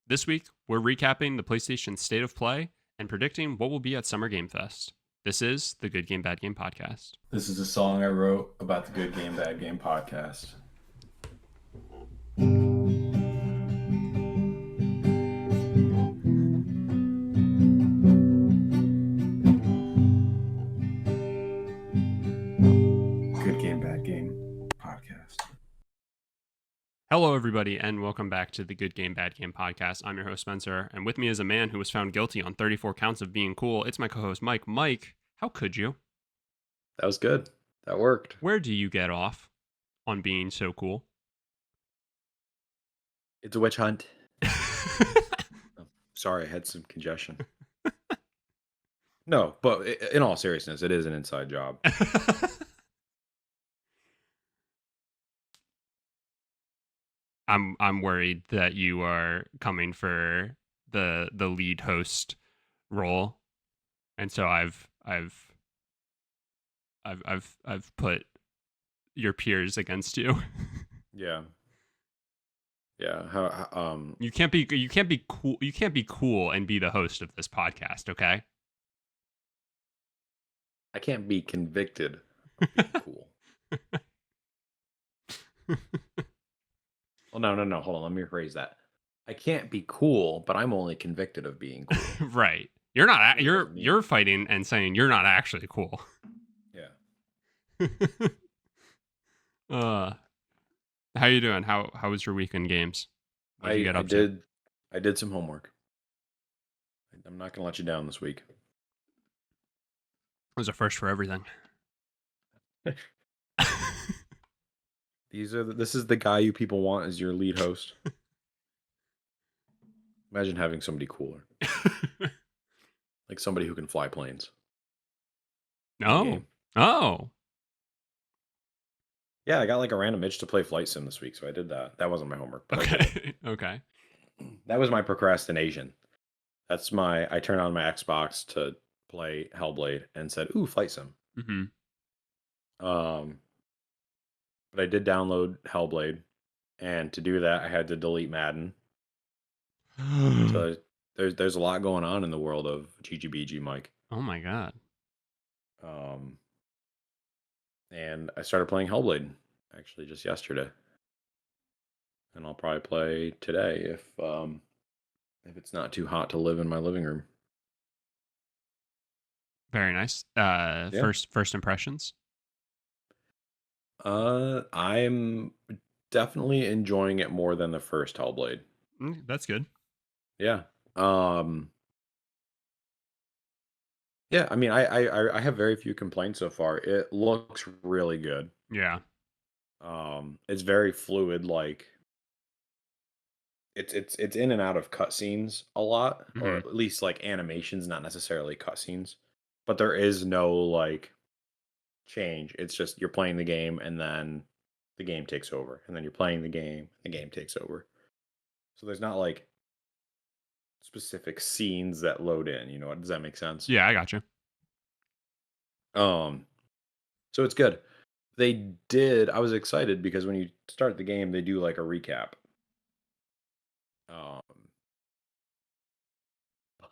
This week, we're recapping the PlayStation State of Play and predicting what will be at Summer Game Fest. This is the Good Game, Bad Game podcast. This is a song I wrote about the Good Game, Bad Game podcast. Good Game, Bad Game podcast. Hello, everybody, and welcome back to the Good Game, Bad Game podcast. I'm your host, Spencer, and with me is a man who was found guilty on 34 counts of being cool. It's my co-host, Mike. Mike, how could you? That was good. That worked. Where do you get off on being so cool? It's a witch hunt. Sorry, I had some congestion. No, but in all seriousness, it is an inside job. I'm worried that you are coming for the lead host role, and so I've put your peers against you. Yeah. Yeah. You can't be cool. You can't be cool and be the host of this podcast, okay? I can't be convicted of being cool. Well, no. Hold on. Let me rephrase that. I can't be cool, but I'm only convicted of being cool. Right. You're not. You're fighting and saying you're not actually cool. Yeah. How you doing? How was your weekend games? What did you get up to? I did some homework. I'm not gonna let you down this week. It was a first for everything. This is the guy you people want as your lead host. Imagine having somebody cooler. Like somebody who can fly planes. No. Oh. Yeah, I got like a random itch to play Flight Sim this week, so I did that. That wasn't my homework. But Okay. Okay. That was my procrastination. I turned on my Xbox to play Hellblade and said, "Ooh, Flight Sim." Mm-hmm. But I did download Hellblade, and to do that, I had to delete Madden. So there's a lot going on in the world of GGBG, Mike. Oh my god. And I started playing Hellblade actually just yesterday, and I'll probably play today if it's not too hot to live in my living room. Very nice. Yeah. First impressions. I'm definitely enjoying it more than the first Hellblade. That's good. Yeah. Yeah, I mean, I have very few complaints so far. It looks really good. Yeah. It's very fluid. Like it's in and out of cutscenes a lot, or at least like animations, not necessarily cutscenes. But there is no like change. It's just you're playing the game, and then the game takes over, and then you're playing the game takes over. So there's not like specific scenes that load in. You know, does that make sense? Yeah, I got you. So it's good. I was excited because when you start the game, they do like a recap.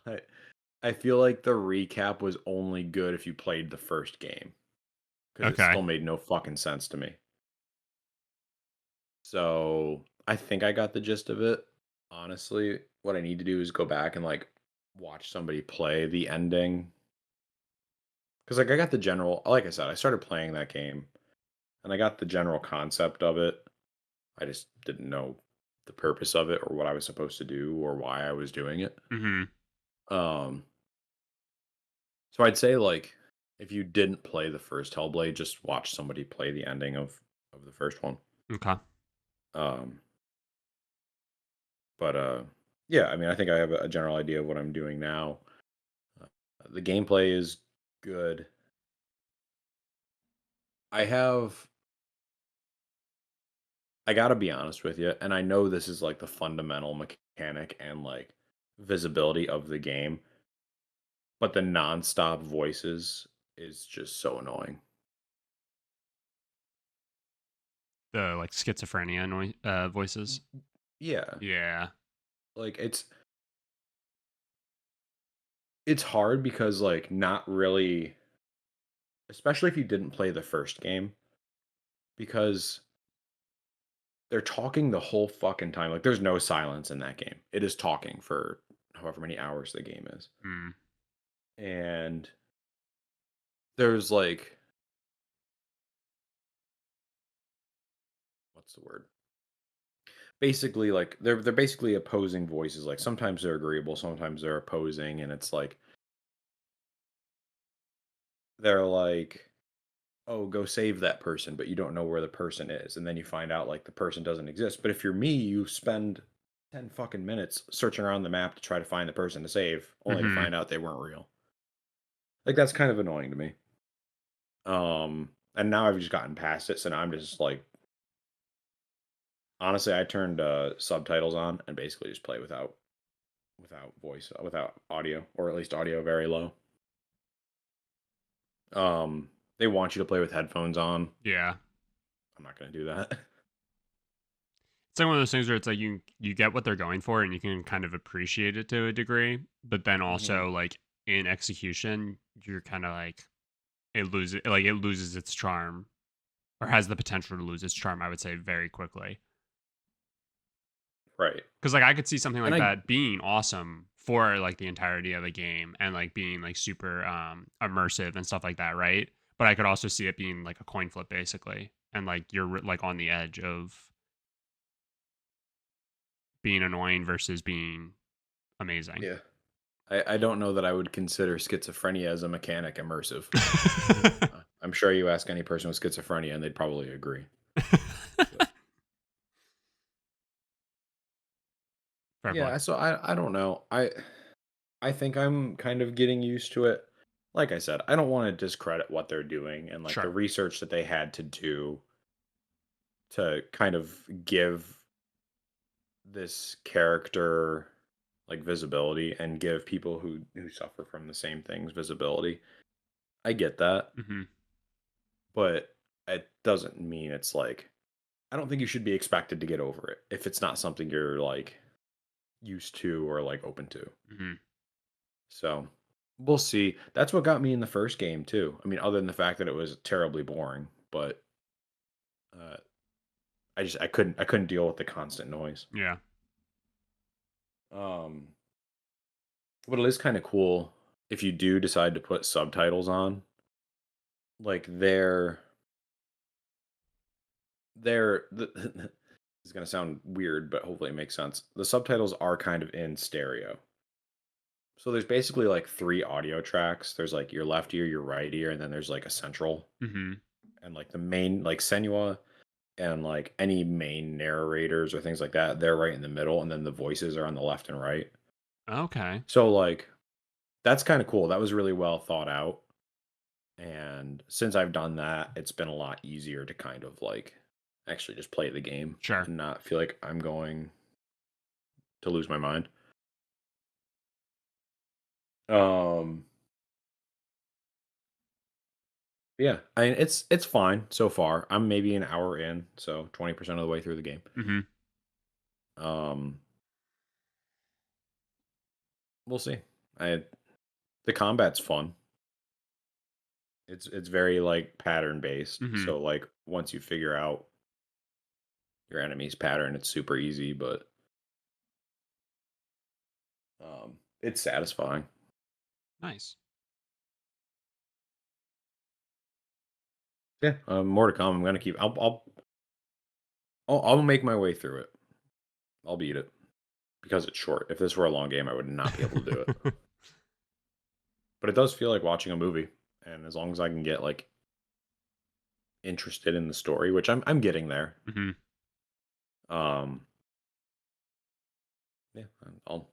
But I feel like the recap was only good if you played the first game, because it still made no fucking sense to me. So I think I got the gist of it. Honestly, what I need to do is go back and like watch somebody play the ending. Because like I got the general, like I said, I started playing that game and I got the general concept of it. I just didn't know the purpose of it or what I was supposed to do or why I was doing it. So I'd say like if you didn't play the first Hellblade, just watch somebody play the ending of the first one. Okay. But yeah, I mean, I think I have a general idea of what I'm doing now. The gameplay is good. I gotta be honest with you, and I know this is like the fundamental mechanic and like visibility of the game, but the nonstop voices is just so annoying. The like schizophrenia voices. Yeah. Yeah. Like it's hard because like not really, especially if you didn't play the first game, because they're talking the whole fucking time. Like there's no silence in that game. It is talking for however many hours the game is. Mm. And there's like, what's the word? Basically like they're basically opposing voices. Like sometimes they're agreeable, sometimes they're opposing, and it's like they're like, "Oh, go save that person," but you don't know where the person is, and then you find out like the person doesn't exist. But if you're me, you spend 10 fucking minutes searching around the map to try to find the person to save, only to Hmm. find out they weren't real. Like that's kind of annoying to me. And now I've just gotten past it, so now I'm just like, honestly, I turned subtitles on and basically just play without voice, without audio, or at least audio very low. They want you to play with headphones on. Yeah. I'm not gonna do that. It's like one of those things where it's like you get what they're going for and you can kind of appreciate it to a degree, but then Hmm. also like in execution, you're kind of like it loses its charm or has the potential to lose its charm, I would say, very quickly. Right. Because like I could see something And like I that being awesome for like the entirety of the game and like being like super immersive and stuff like that, right? But I could also see it being like a coin flip basically, and like you're like on the edge of being annoying versus being amazing. Yeah. I don't know that I would consider schizophrenia as a mechanic immersive. I'm sure you ask any person with schizophrenia and they'd probably agree. But Fair play. yeah, so I don't know. I think I'm kind of getting used to it. Like I said, I don't want to discredit what they're doing and like the Sure. research that they had to do to kind of give this character like visibility and give people who suffer from the same things visibility. I get that, Hmm. but it doesn't mean it's like I don't think you should be expected to get over it if it's not something you're like used to or like open to. Hmm. So we'll see. That's what got me in the first game too. I mean, other than the fact that it was terribly boring, but uh, I couldn't deal with the constant noise. Yeah. Um, but it is kind of cool if you do decide to put subtitles on. Like this is gonna sound weird, but hopefully it makes sense. The subtitles are kind of in stereo. So there's basically like three audio tracks. There's like your left ear, your right ear, and then there's like a central. Hmm. And like the main, like Senua and like any main narrators or things like that, they're right in the middle, and then the voices are on the left and right. Okay. So like that's kind of cool. That was really well thought out. And since I've done that, it's been a lot easier to kind of like actually just play the game Sure. and not feel like I'm going to lose my mind. Um yeah, I mean it's fine so far. I'm maybe an hour in, so 20% of the way through the game. Hmm. Um we'll see. I The combat's fun. It's very like pattern based. Hmm. So like once you figure out your enemy's pattern, it's super easy, but it's satisfying. Nice. Yeah, more to come. I'm gonna keep. I'll make my way through it. I'll beat it because it's short. If this were a long game, I would not be able to do it. But it does feel like watching a movie, and as long as I can get like interested in the story, which I'm getting there. Hmm. Um, yeah, I'll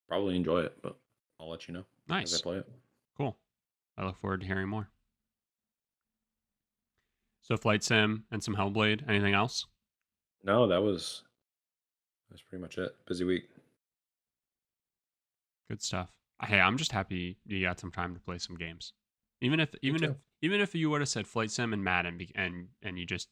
probably enjoy it, but I'll let you know as I Nice. play it. Cool. I look forward to hearing more. So flight sim and some Hellblade. Anything else? No, that's pretty much it. Busy week. Good stuff. Hey, I'm just happy you got some time to play some games. Even if Me even if too. even if you would have said flight sim and Madden and you just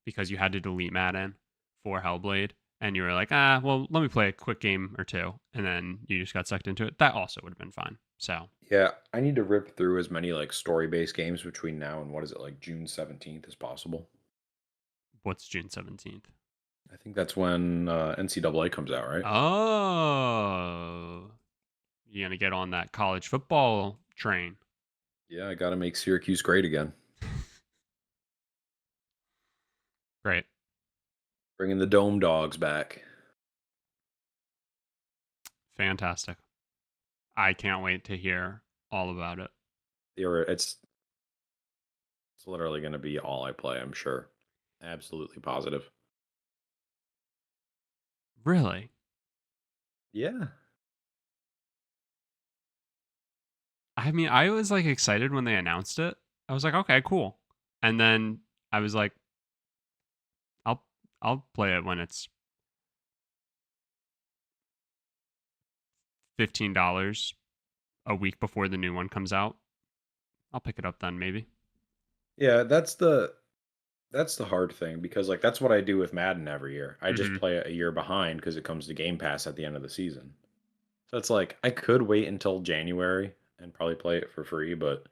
because you had to delete Madden for Hellblade, and you were like, well, let me play a quick game or two, and then you just got sucked into it, that also would have been fine. So Yeah, I need to rip through as many like story-based games between now and what is it, like June 17th as possible. what's June 17th? I think that's when NCAA comes out, right? Oh, you gonna get on that college football train? Yeah, I got to make Syracuse great again. Great. Bringing the Dome Dogs back. Fantastic. I can't wait to hear all about it. It's literally going to be all I play, I'm sure. Absolutely positive. Really? Yeah. I mean, I was like excited when they announced it. I was like, okay, cool. And then I was like, I'll I'll play it when it's $15 a week before the new one comes out. I'll pick it up then, maybe. Yeah, that's the hard thing because like that's what I do with Madden every year. I just Hmm. play it a year behind because it comes to Game Pass at the end of the season. So it's like I could wait until January and probably play it for free, but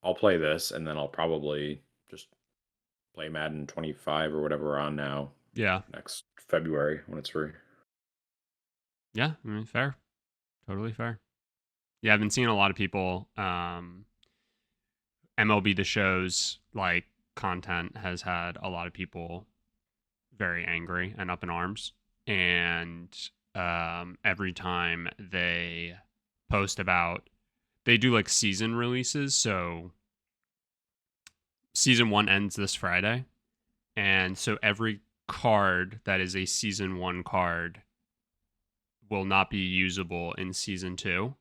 I'll play this and then I'll probably just play Madden 25 or whatever we're on now Yeah. next February when it's free. Yeah. I mean, fair. Totally fair. Yeah, I've been seeing a lot of people. MLB The Show's like content has had a lot of people very angry and up in arms. And every time they post about, they do like season releases. So season one ends this Friday. And so every card that is a season one card will not be usable in season two.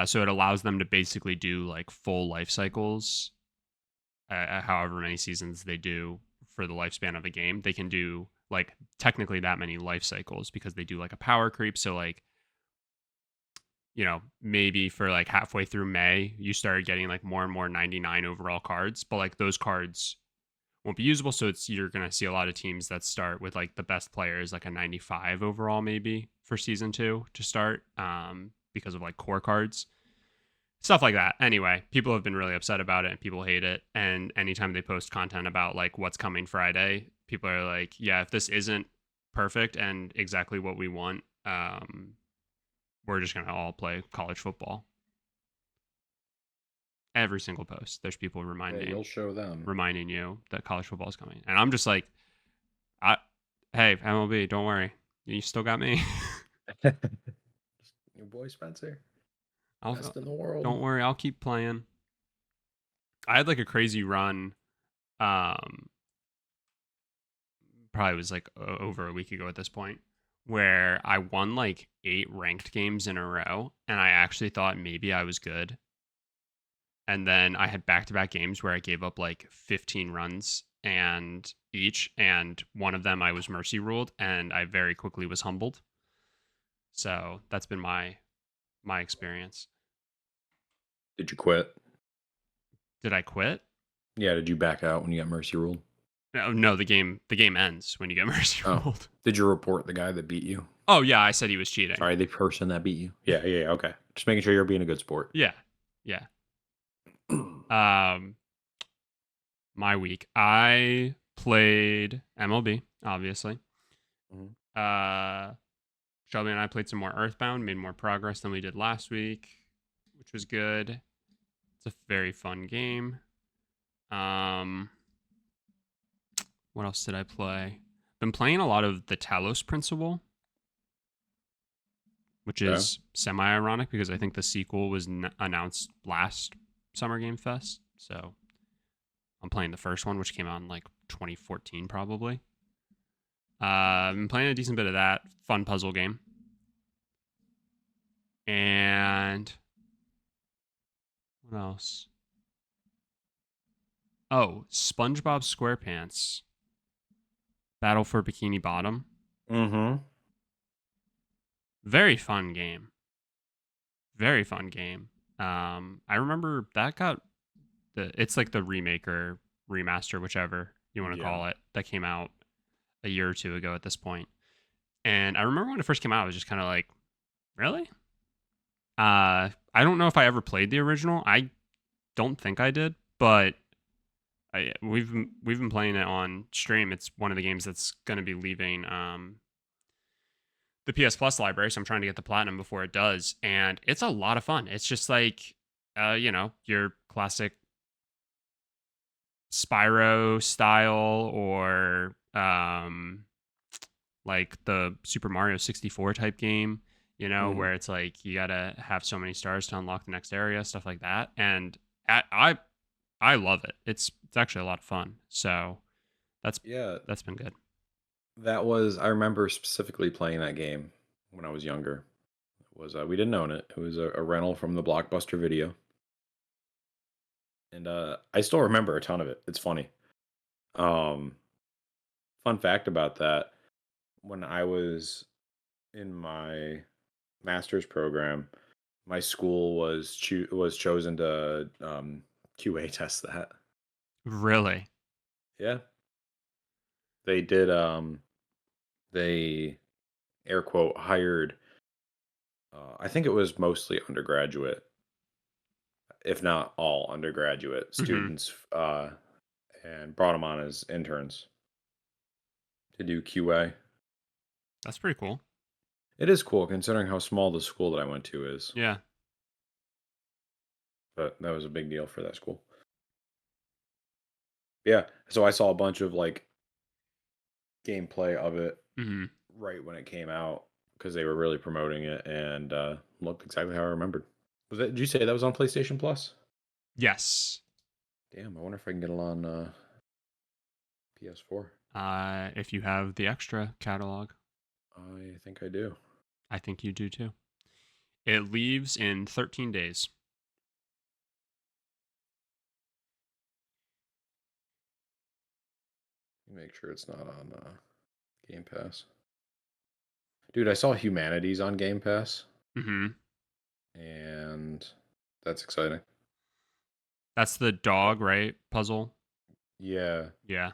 So it allows them to basically do like full life cycles, however many seasons they do for the lifespan of a game. They can do like technically that many life cycles because they do like a power creep. So like, maybe for like halfway through May, you started getting like more and more 99 overall cards, but like those cards won't be usable. So you're gonna see a lot of teams that start with like the best players, like a 95 overall maybe for season two to start, because of like core cards, stuff like that. Anyway, people have been really upset about it and people hate it. And anytime they post content about like what's coming Friday, people are like, yeah, if this isn't perfect and exactly what we want, we're just gonna all play college football. Every single post, there's people Yeah, you'll show them. reminding you that college football is coming, and I'm just like, I, hey MLB, don't worry, you still got me. Your boy Spencer, I'll best in the world. don't worry, I'll keep playing. I had like a crazy run, um, probably was like over a week ago at this point, where I won like 8 ranked games in a row, and I actually thought maybe I was good. And then I had back-to-back games where I gave up like 15 runs and one of them I was mercy ruled, and I very quickly was humbled. So that's been my experience. Did you quit? Did I quit? Yeah, did you back out when you got mercy ruled? No, the game ends when you get mercy Oh. ruled. Did you report the guy that beat you? Oh yeah, I said he was cheating. Sorry, the person that beat you. Yeah, okay. Just making sure you're being a good sport. Yeah. Um, my week, I played MLB, obviously. Mhm. Shelby and I played some more Earthbound, made more progress than we did last week, which was good. It's a very fun game. What else did I play? Been playing a lot of the Talos Principle, which is semi-ironic because I think the sequel was announced last Summer Game Fest. So I'm playing the first one, which came out in like 2014 probably. I've been playing a decent bit of that. Fun puzzle game. And what else? Oh, SpongeBob SquarePants Battle for Bikini Bottom. Mm-hmm. Very fun game. Very fun game. I remember that got it's like the remake or remaster, whichever. you want to Yeah. call it, that came out a year or two ago at this point. And I remember when it first came out, I was just kind of like, really? I don't know if I ever played the original. I don't think I did, but we've been playing it on stream. It's one of the games that's going to be leaving the PS Plus library, so I'm trying to get the platinum before it does, and it's a lot of fun. It's just like your classic Spyro style, or like the Super Mario 64 type game, Mhm. where it's like you gotta have so many stars to unlock the next area, stuff like that. And I love it. It's actually a lot of fun. So that's Yeah, that's been good. I remember specifically playing that game when I was younger. It was we didn't own it. It was a rental from the Blockbuster Video, and I still remember a ton of it. It's funny. Um, Fun fact about that: when I was in my master's program, my school was chosen to QA test that. Really? Yeah, they did. They air quote hired. I think it was mostly undergraduate, if not all undergraduate Hmm. students, and brought them on as interns to do QA. That's pretty cool. It is cool considering how small the school that I went to is, Yeah. but that was a big deal for that school. Yeah, so I saw a bunch of like gameplay of it Hmm. right when it came out because they were really promoting it and looked exactly how I remembered. Did you say that was on PlayStation Plus? Yes. Damn, I wonder if I can get it on PS4. If you have the extra catalog, I think I do. I think you do too. It leaves in 13 days. Make sure it's not on Game Pass. Dude, I saw Humanities on Game Pass, Hmm. and that's exciting. That's the dog, right? Puzzle. Yeah, Yeah.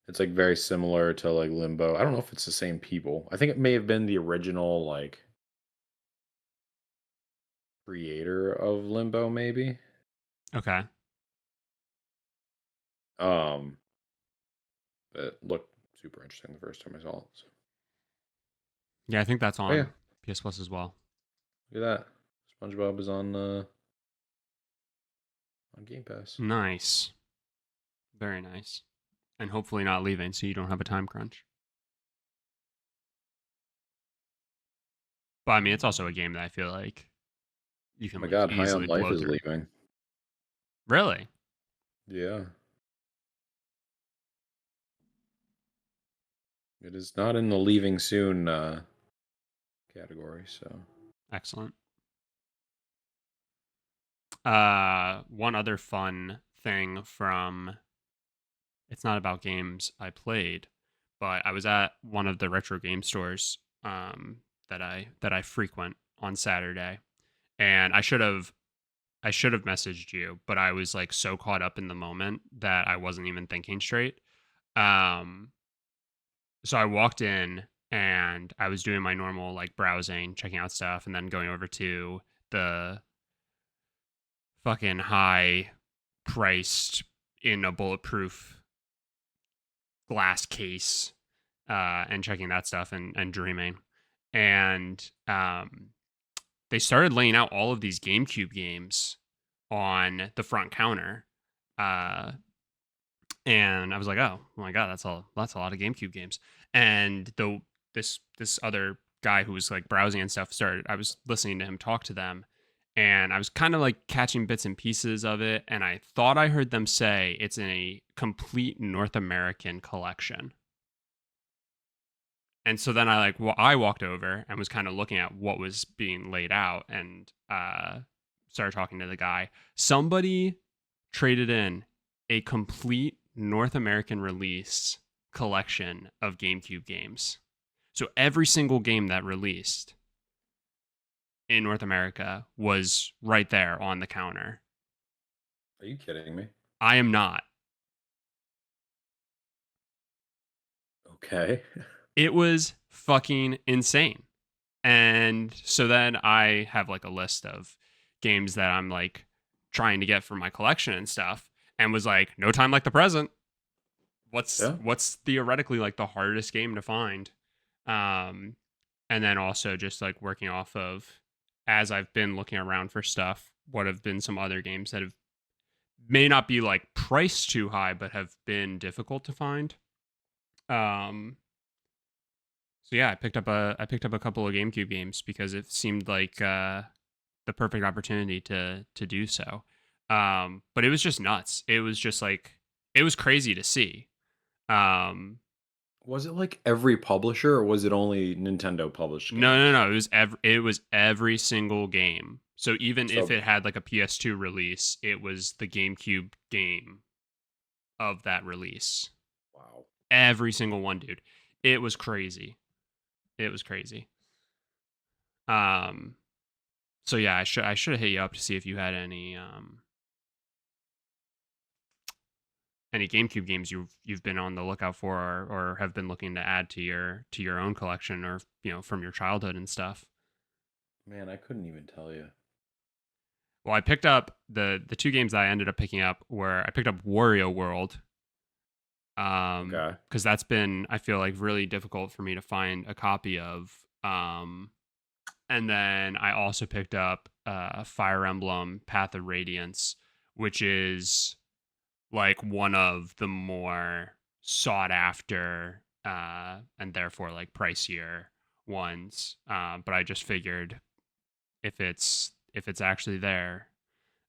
it's like very similar to like Limbo. I don't know if it's the same people. I think it may have been the original like creator of Limbo, maybe. Okay. Um, it looked super interesting the first time I saw it. So. Yeah, I think that's Oh yeah, on PS Plus as well. look at that. SpongeBob is on Game Pass. Nice. Very nice. And hopefully not leaving, so you don't have a time crunch. But I mean, it's also a game that I feel like you Oh can my like God, High on easily Life blow is through. leaving. Really? Yeah, it is not in the leaving soon category. So Excellent. One other fun thing from, it's not about games I played, but I was at one of the retro game stores that I frequent on Saturday, and I should have messaged you, but I was like so caught up in the moment that I wasn't even thinking straight. Um, so I walked in and I was doing my normal like browsing, checking out stuff, and then going over to the fucking high priced in a bulletproof glass case, and checking that stuff and dreaming. And they started laying out all of these GameCube games on the front counter. Uh, and I was like, "Oh, my god, that's a lot of GameCube games." And this other guy who was like browsing and stuff started. I was listening to him talk to them, and I was kind of like catching bits and pieces of it. And I thought I heard them say it's in a complete North American collection. And so then I walked over and was kind of looking at what was being laid out, and started talking to the guy. Somebody traded in a complete North American release collection of GameCube games. So every single game that released in North America was right there on the counter. are you kidding me? I am not. Okay. It was fucking insane. And so then I have like a list of games that I'm like trying to get for my collection and stuff, and was like, no time like the present. Yeah. What's theoretically like the hardest game to find? Um, and then also just like working off of, as I've been looking around for stuff, what have been some other games that have may not be like priced too high, but have been difficult to find. Um, so yeah, I picked up a couple of GameCube games because it seemed like the perfect opportunity to do so. But it was just nuts. It was just like it was crazy to see. Um, Was it like every publisher, or was it only Nintendo published no, games? no. It was every single game. So even if So it had like a PS2 release, it was the GameCube game of that release. wow. Every single one, dude. It was crazy. It was crazy. Um, so yeah, I should have hit you up to see if you had any GameCube games you've been on the lookout for, or have been looking to add to your own collection, or from your childhood and stuff. Man, I couldn't even tell you. Well, I picked up the two games that I ended up picking up were I picked up Wario World, Okay. because that's been, I feel like, really difficult for me to find a copy of. And then I also picked up Fire Emblem Path of Radiance, which is like one of the more sought after and therefore like pricier ones. But I just figured if it's actually there,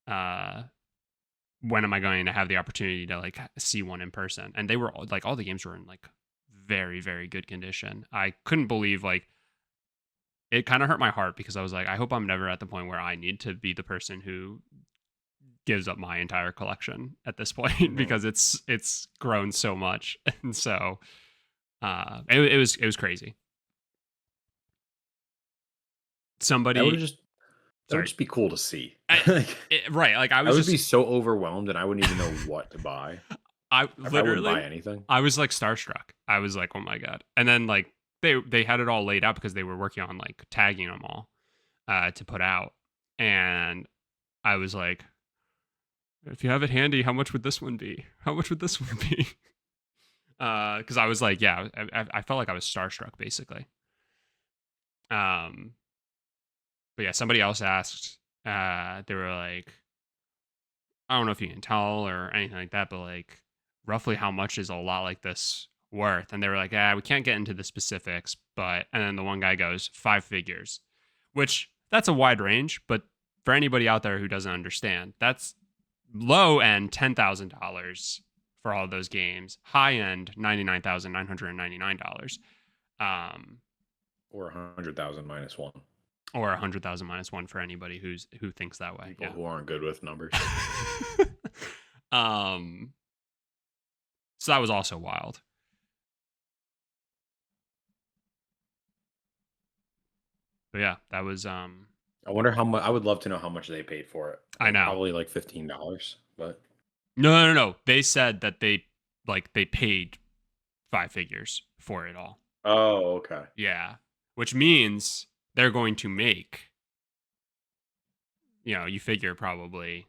uh, when am I going to have the opportunity to like see one in person? And they were like all the games were in like very very good condition. I couldn't believe like it kind of hurt my heart because I was like, I hope I'm never at the point where I need to be the person who gives up my entire collection at this point Mhm. because it's grown so much. And so it was crazy. That would Somebody, just that would sorry, just be cool to see. I, Like, right, like I I was would be just so overwhelmed and I wouldn't even know what to buy. I If I wouldn't buy literally anything. I was like starstruck. I was like, oh my god. And then like they had it all laid out because they were working on like tagging them all to put out. And I was like, if you have it handy, how much would this one be? How much would this one be? Because I was like, yeah, I felt like I was starstruck basically. Um, but yeah, somebody else asked. They were like, I don't know if you can tell or anything like that, but like, roughly how much is a lot like this worth? And they were like, we can't get into the specifics, but and then the one guy goes 5 figures, which that's a wide range, but for anybody out there who doesn't understand, that's low end $10,000 for all of those games, high end $99,999, um, Or 100,000 minus one. or 100,000 minus one for anybody who thinks that way. People who aren't good with numbers. Yeah. um, so that was also wild. But yeah, that was I wonder how much. I would love to know how much they paid for it. I Like know. probably like $15. But No. They said that they paid 5 figures for it all. oh, okay. Yeah. Which means they're going to make, you figure probably.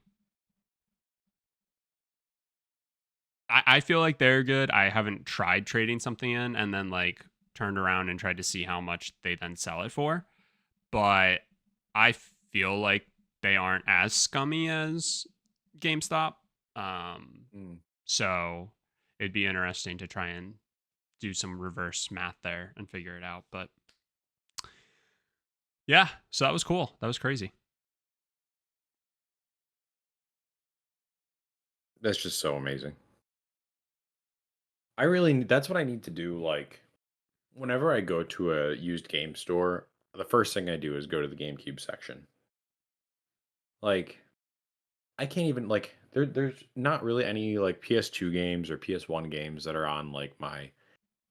I feel like they're good. I haven't tried trading something in and then like turned around and tried to see how much they then sell it for. But I feel like they aren't as scummy as GameStop. Um, Mm. so it'd be interesting to try and do some reverse math there and figure it out. But yeah, so that was cool. That was crazy. That's just so amazing. I really that's what I need to do. Like whenever I go to a used game store, the first thing I do is go to the GameCube section. Like I can't even like there's not really any like PS2 games or PS1 games that are on like my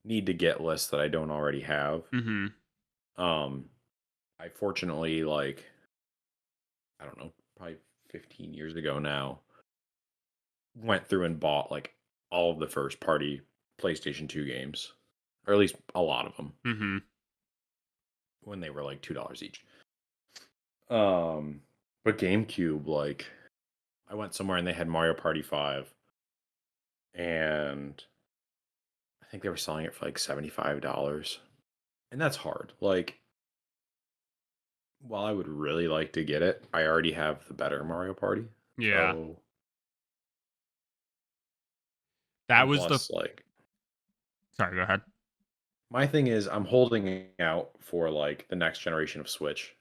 need to get list that I don't already have. Mm-hmm. Um I fortunately like I don't know, probably 15 years ago now went through and bought like all of the first party PlayStation 2 games. or at least a lot of them Mm-hmm. when they were like $2 each. But GameCube, like, I went somewhere and they had Mario Party 5, and I think they were selling it for like $75. And that's hard. Like, while I would really like to get it, I already have the better Mario Party. Yeah. So, That and was the. plus, like, Sorry, go ahead. my thing is I'm holding out for like the next generation of Switch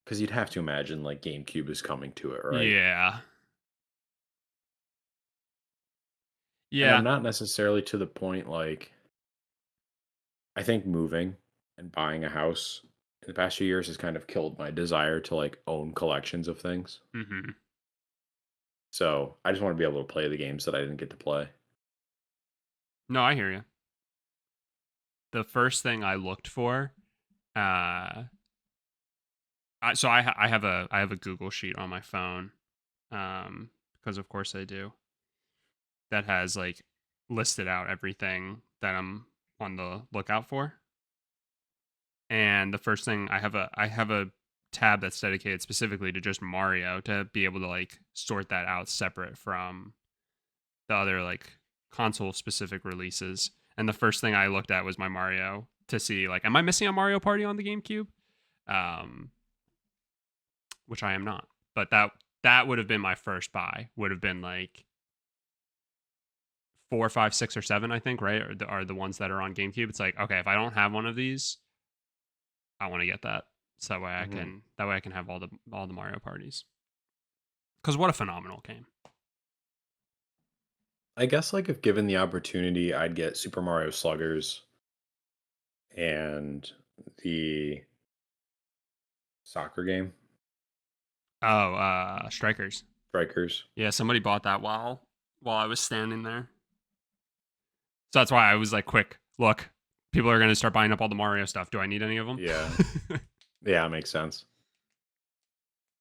because you'd have to imagine like GameCube is coming to it, right? Yeah. And I'm Yeah. not necessarily to the point like I think moving and buying a house in the past few years has kind of killed my desire to like own collections of things. Mm-hmm. So I just want to be able to play the games that I didn't get to play. No, I hear you. The first thing I looked for, I have a Google sheet on my phone, because of course I do. That has like listed out everything that I'm on the lookout for. And the first thing I have a tab that's dedicated specifically to just Mario to be able to like sort that out separate from the other like console specific releases. And the first thing I looked at was my Mario to see like, am I missing a Mario Party on the GameCube? Um, which I am not. But that would have been my first buy. Would have been like 4, 5, 6, or 7, I think, right? Are the ones that are on GameCube. It's like, okay, if I don't have one of these, I want to get that. So Mhm. that way I can have all the Mario parties. Because what a phenomenal game. I guess like if given the opportunity, I'd get Super Mario Sluggers and the soccer game, Oh, Strikers. Strikers. Yeah, somebody bought that while I was standing there. So that's why I was like, quick, look, people are going to start buying up all the Mario stuff. Do I need any of them? Yeah. Yeah, makes sense.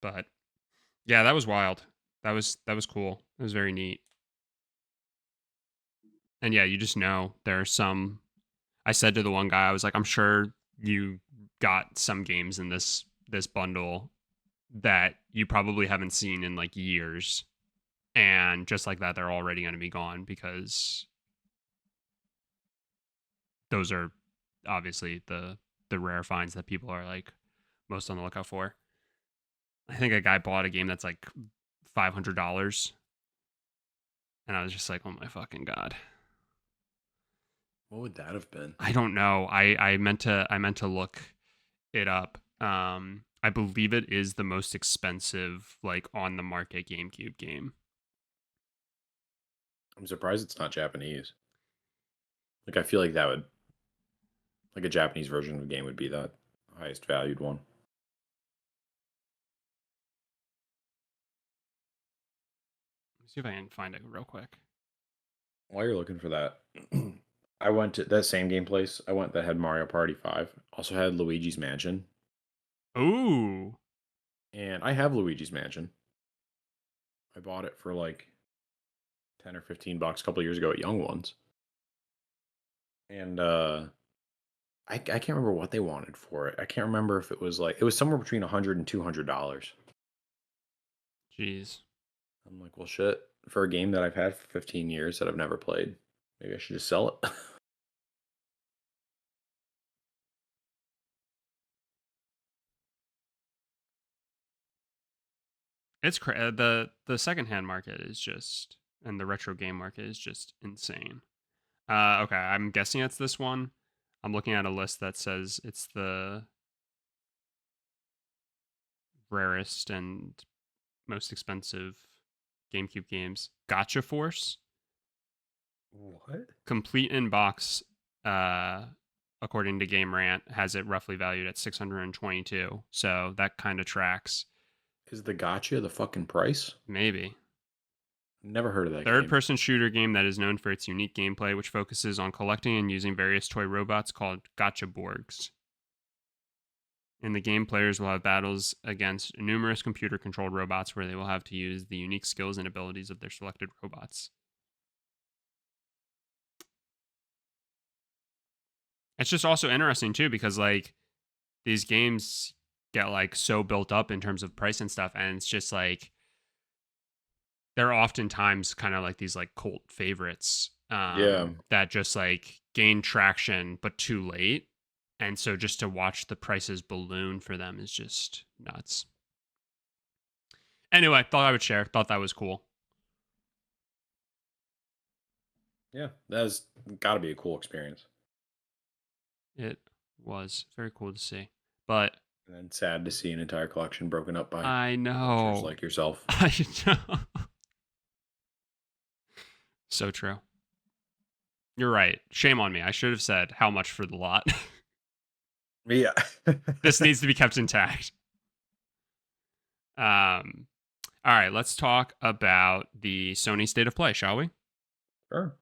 But yeah, that was wild. That was cool. It was very neat. And yeah, you just know there are some. I said to the one guy, I was like, I'm sure you got some games in this bundle that you probably haven't seen in like years, and just like that, they're already going to be gone because those are obviously the rare finds that people are like most on the lookout for. I think a guy bought a game that's like $500, and I was just like, oh my fucking god. What would that have been? I don't know. I meant to look it up. I believe it is the most expensive like on the market GameCube game. I'm surprised it's not Japanese. Like I feel like that would like a Japanese version of the game would be the highest valued one. Let me see if I can find it real quick. While you're looking for that, I went to that same game place. I went that had Mario Party 5. Also had Luigi's Mansion. Ooh. And I have Luigi's Mansion. I bought it for like 10 or $15 a couple years ago at Young Ones. And I can't remember what they wanted for it. I can't remember if it was like it was somewhere between $100 and $200. Jeez. I'm like, well, shit. For a game that I've had for 15 years that I've never played, maybe I should just sell it. It's the secondhand market is just, and the retro game market is just insane. Okay, I'm guessing it's this one. I'm looking at a list that says it's the rarest and most expensive GameCube games. Gotcha Force, What? complete in box, uh, according to Game Rant, has it roughly valued at 622. So that kind of tracks. Is the gotcha the fucking price? Maybe. Never heard of that Third game. person shooter game that is known for its unique gameplay, which focuses on collecting and using various toy robots called Gotcha Borgs. In the game, players will have battles against numerous computer controlled robots where they will have to use the unique skills and abilities of their selected robots. It's just also interesting too because like these games get like so built up in terms of price and stuff, and it's just like they're oftentimes kind of like these like cult favorites Yeah. that just like gain traction but too late. And so just to watch the prices balloon for them is just nuts. Anyway, thought I would share. Thought that was cool. Yeah. That's got to be a cool experience. It was very cool to see. But And then sad to see an entire collection broken up by I amateurs know. like yourself. I know. So true. You're right. Shame on me. I should have said how much for the lot. Yeah. This needs to be kept intact. Um, all right, let's talk about the Sony State of Play, shall we? Sure.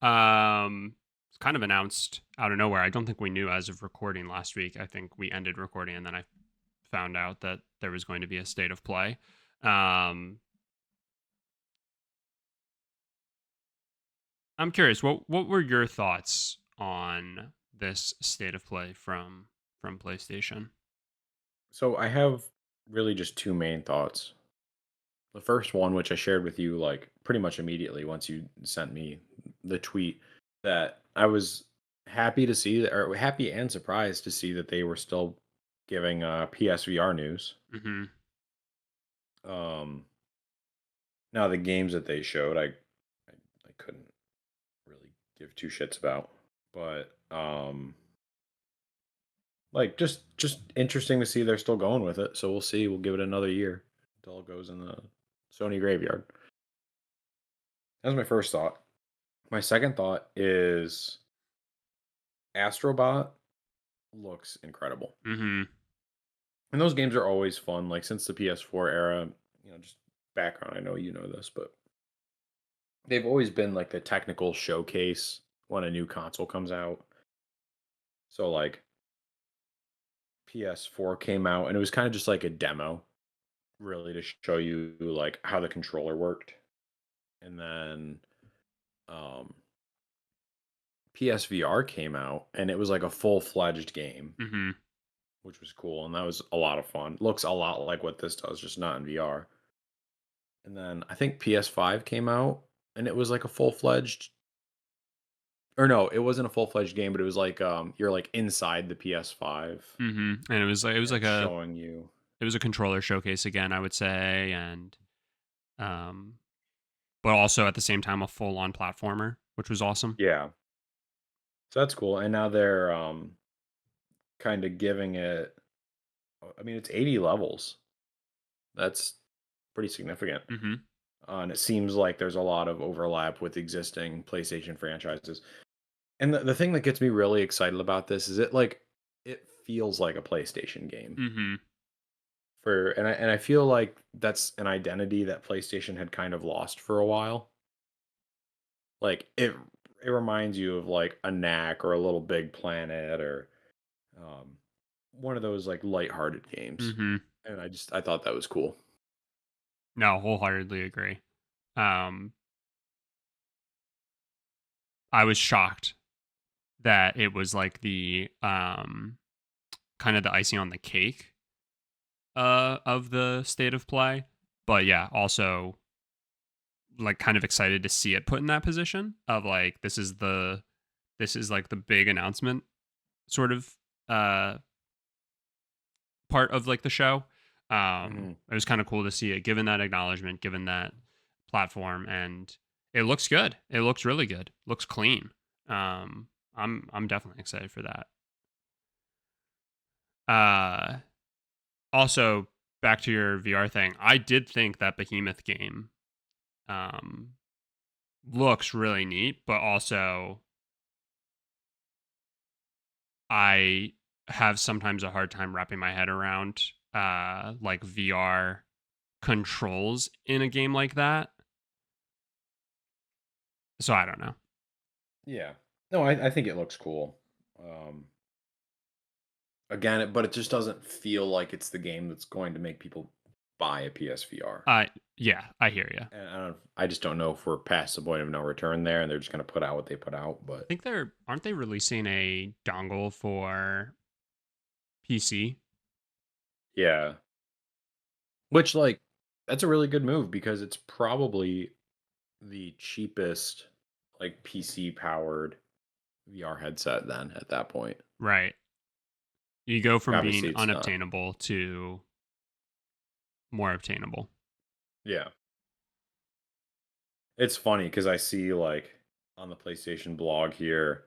It's kind of announced out of nowhere. I don't think we knew as of recording last week. I think we ended recording and then I found out that there was going to be a State of Play. I'm curious, what were your thoughts on this State of Play from PlayStation? So I have really just two main thoughts. The first one, which I shared with you like pretty much immediately once you sent me the tweet, that I was happy to see that, or happy and surprised to see that they were still giving PSVR news. Mm-hmm. Um, Now the games that they showed, I couldn't really give two shits about, but like just interesting to see they're still going with it. So we'll see. We'll give it another year until it goes in the Sony graveyard. That's my first thought. My second thought is Astrobot looks incredible. Mm-hmm. And those games are always fun. Like since the PS4 era, just background, I know you know this, but they've always been like the technical showcase when a new console comes out. So like PS4 came out and it was kind of just like a demo, really to show you like how the controller worked. And then um PSVR came out and it was like a full-fledged game, Mm-hmm. which was cool and that was a lot of fun. Looks a lot like what this does, just not in VR. And then I think PS5 came out and it was like a full-fledged, or no, it wasn't a full-fledged game, but it was like you're like inside the PS5 Mm-hmm. And it was and like it's showing you. it was a controller showcase again, I would say, and um, but also at the same time a full on platformer, which was awesome. Yeah. So that's cool. And now they're kind of giving it, I mean it's 80 levels. That's pretty significant. Mm-hmm. And it seems like there's a lot of overlap with existing PlayStation franchises. And the thing that gets me really excited about this is it feels like a PlayStation game. Mm-hmm. And I feel like that's an identity that PlayStation had kind of lost for a while. Like it reminds you of like a Knack or a Little Big Planet or um, one of those like lighthearted games. Mm-hmm. And I thought that was cool. No, wholeheartedly agree. Um, I was shocked that it was like the kind of the icing on the cake of the State of Play. But yeah, also like kind of excited to see it put in that position of like this is like the big announcement sort of uh part of like the show. Mhm. It was kind of cool to see it given that acknowledgement, given that platform, and it looks good. It looks really good. Looks clean. I'm definitely excited for that. Uh Also back to your VR thing. I did think that Behemoth game um looks really neat, but also I have sometimes a hard time wrapping my head around like VR controls in a game like that. So I don't know. Yeah. No, I think it looks cool. Um, Again, but it just doesn't feel like it's the game that's going to make people buy a PSVR. Yeah, I hear you. And I just don't know if we're past the point of no return there, and they're just gonna put out what they put out. I But think aren't they releasing a dongle for PC? yeah, which like that's a really good move because it's probably the cheapest like PC powered VR headset. Then at that point, Right. You go from being obviously it's not. unobtainable to more obtainable. Yeah, it's funny because I see like on the PlayStation blog here,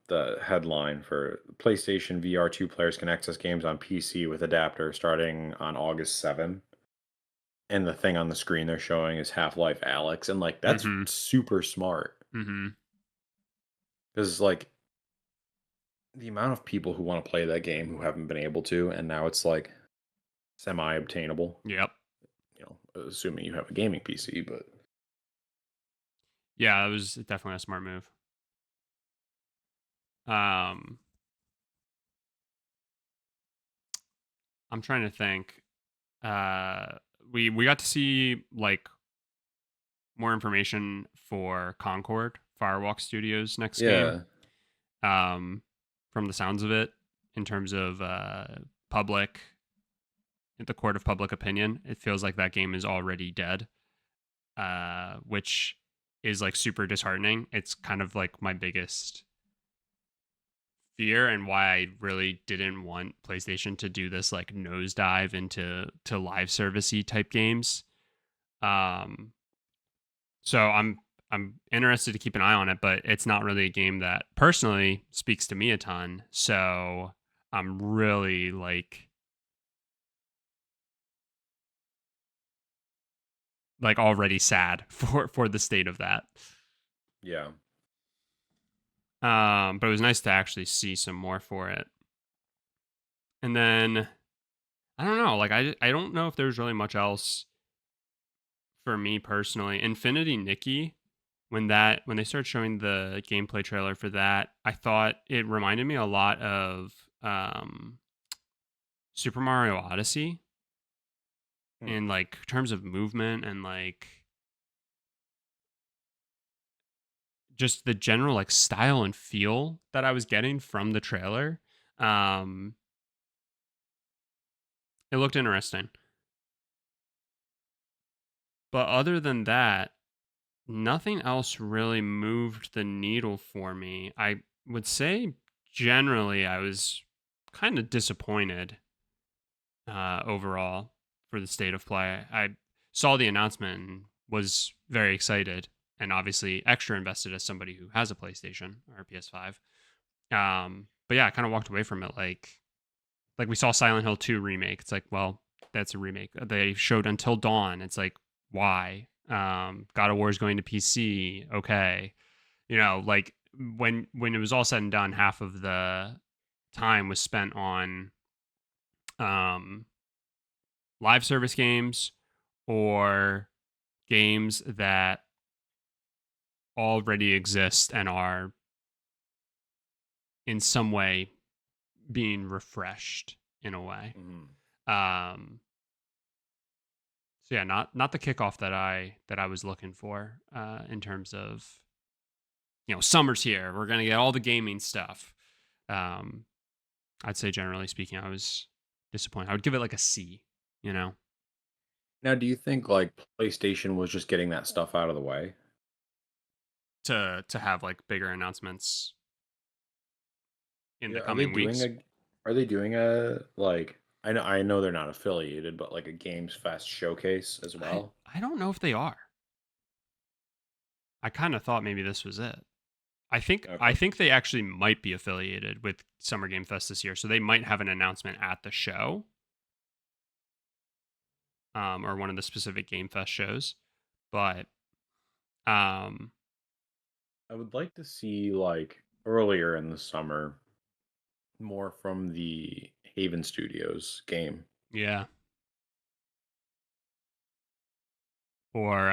the headline for PlayStation VR 2 players can access games on PC with adapter starting on August 7th. And the thing on the screen they're showing is Half-Life Alex, and like that's Mm-hmm. super smart Mm-hmm. because like the amount of people who want to play that game who haven't been able to, and now it's like semi-obtainable. Yep. You know, assuming you have a gaming PC, but Yeah, it was definitely a smart move. Um, I'm trying to think. We got to see like more information for Concord Firewalk Studios next game. yeah, Um, from the sounds of it, in terms of public, in the court of public opinion, it feels like that game is already dead. Which is like super disheartening. It's kind of like my biggest fear and why I really didn't want PlayStation to do this like nosedive into live servicey type games. Um, so I'm interested to keep an eye on it, but it's not really a game that personally speaks to me a ton. So I'm really like already sad for the state of that. yeah. But it was nice to actually see some more for it. And then I don't know, like I don't know if there's really much else for me personally. Infinity Nikki, when they started showing the gameplay trailer for that, I thought it reminded me a lot of Super Mario Odyssey Hmm. in like terms of movement and like just the general like style and feel that I was getting from the trailer. Um, it looked interesting. But other than that, nothing else really moved the needle for me. I would say generally I was kind of disappointed overall for the state of play. I saw the announcement and was very excited and obviously extra invested as somebody who has a PlayStation or a PS5. But yeah, I kind of walked away from it like we saw Silent Hill 2 remake. It's like, well, that's a remake. They showed Until Dawn. It's like, why? God of War is going to PC. Okay. You know, like when it was all said and done, half of the time was spent on um live service games or games that already exist and are in some way being refreshed in a way. Mhm. Um so yeah, not the kickoff that I was looking for in terms of, you know, summer's here. We're gonna get all the gaming stuff. Um I'd say generally speaking, I was disappointed. I would give it like a C, you know, Now, do you think like PlayStation was just getting that stuff out of the way? to have like bigger announcements in Yeah, the coming weeks. are they doing a like I know they're not affiliated, but like a Games Fest showcase as well? I don't know if they are. I kind of thought maybe this was it. I Okay. think they actually might be affiliated with Summer Game Fest this year, so they might have an announcement at the show, or one of the specific Game Fest shows. But um, I would like to see like earlier in the summer more from the Haven Studios game. yeah, or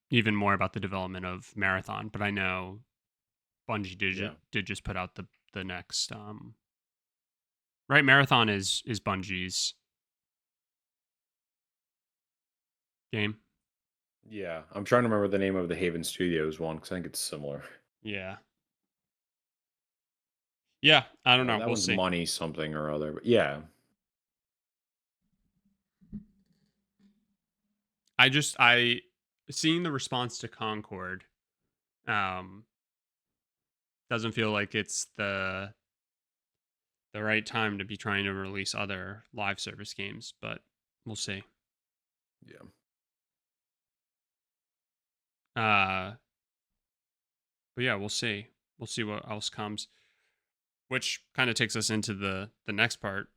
even more about the development of Marathon. But I know Bungie Yeah. did just put out the next right. Marathon is Bungie's game. Yeah, I'm trying to remember the name of the Haven Studios one because I think it's similar. Yeah. Yeah, I don't know. That We'll one's see. money something or other. But yeah, I seeing the response to Concord um doesn't feel like it's the right time to be trying to release other live service games, but we'll see. yeah. Uh but yeah, we'll see. We'll see what else comes. Which kind of takes us into the next part.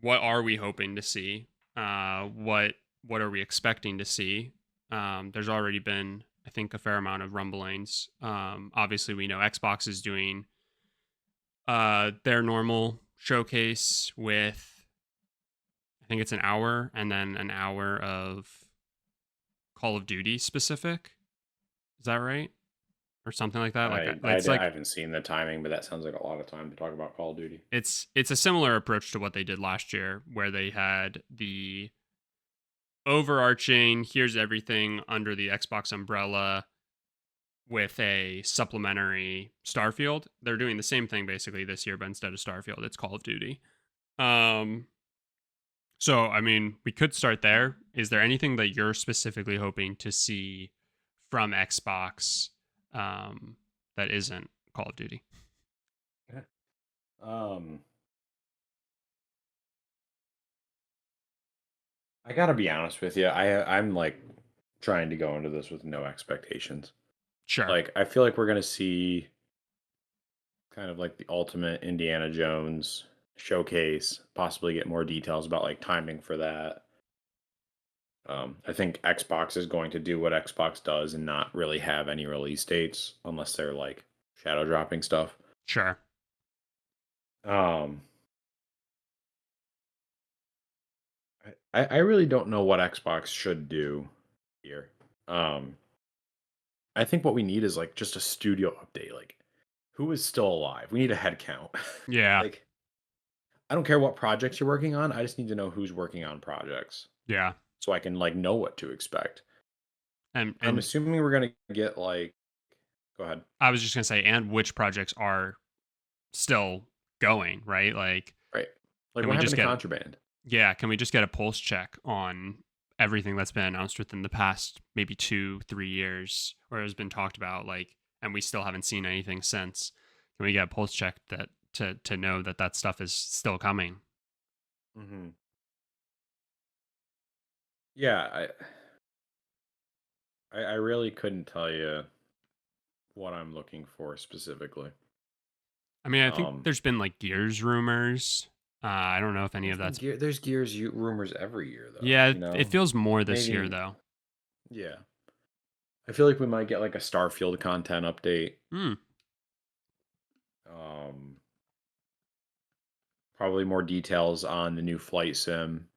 What are we hoping to see? What are we expecting to see? There's already been, I think, a fair amount of rumblings. Obviously, we know Xbox is doing their normal showcase with, I think it's an hour and then an hour of Call of Duty specific. Is that right? Or something like that. Like it's I like haven't seen the timing, but that sounds like a lot of time to talk about Call of Duty. it's a similar approach to what they did last year, where they had the overarching here's everything under the Xbox umbrella with a supplementary Starfield. They're doing the same thing basically this year, but instead of Starfield, it's Call of Duty. Um, so I mean, we could start there. Is there anything that you're specifically hoping to see from Xbox um, that isn't Call of Duty? Um, I gotta be honest with you. I'm like trying to go into this with no expectations. Sure, Like I feel like we're gonna see kind of like the ultimate Indiana Jones showcase, possibly get more details about like timing for that. I think Xbox is going to do what Xbox does and not really have any release dates unless they're like shadow dropping stuff. sure. Um, I really don't know what Xbox should do here. Um, I think what we need is like just a studio update. Like, who is still alive? We need a head count. Yeah, Like, I don't care what projects you're working on. I just need to know who's working on projects yeah. so I can like know what to expect. I'm And assuming we're gonna get like. Go ahead. I was just gonna say, and which projects are still going, right? Like, Right. Like, can what we happened just to get Contraband? yeah, can we just get a pulse check on everything that's been announced within the past maybe 2 3 years or has been talked about, like, and we still haven't seen anything since? Can we get a pulse check that to know that that stuff is still coming? Hmm. Yeah, I really couldn't tell you what I'm looking for specifically. I mean, I think Um, there's been like Gears rumors. I don't know if any of that's there's Gears rumors every year though. yeah. You It know, feels more this year maybe though. yeah. I feel like we might get like a Starfield content update. Hmm. Um, Probably more details on the new flight sim.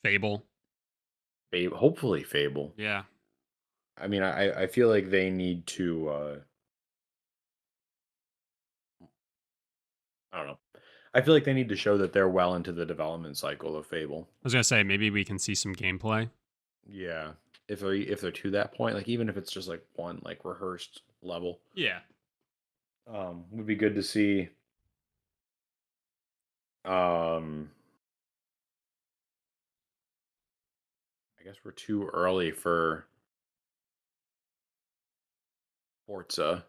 Fable. Hopefully Fable. Yeah. I mean, I feel like they need to. I don't know. I feel like they need to show that they're well into the development cycle of Fable. I was gonna say maybe we can see some gameplay. Yeah, if they're to that point, like even if it's just like one like rehearsed level, Yeah. would be good to see. Um, I guess we're too early for Forza.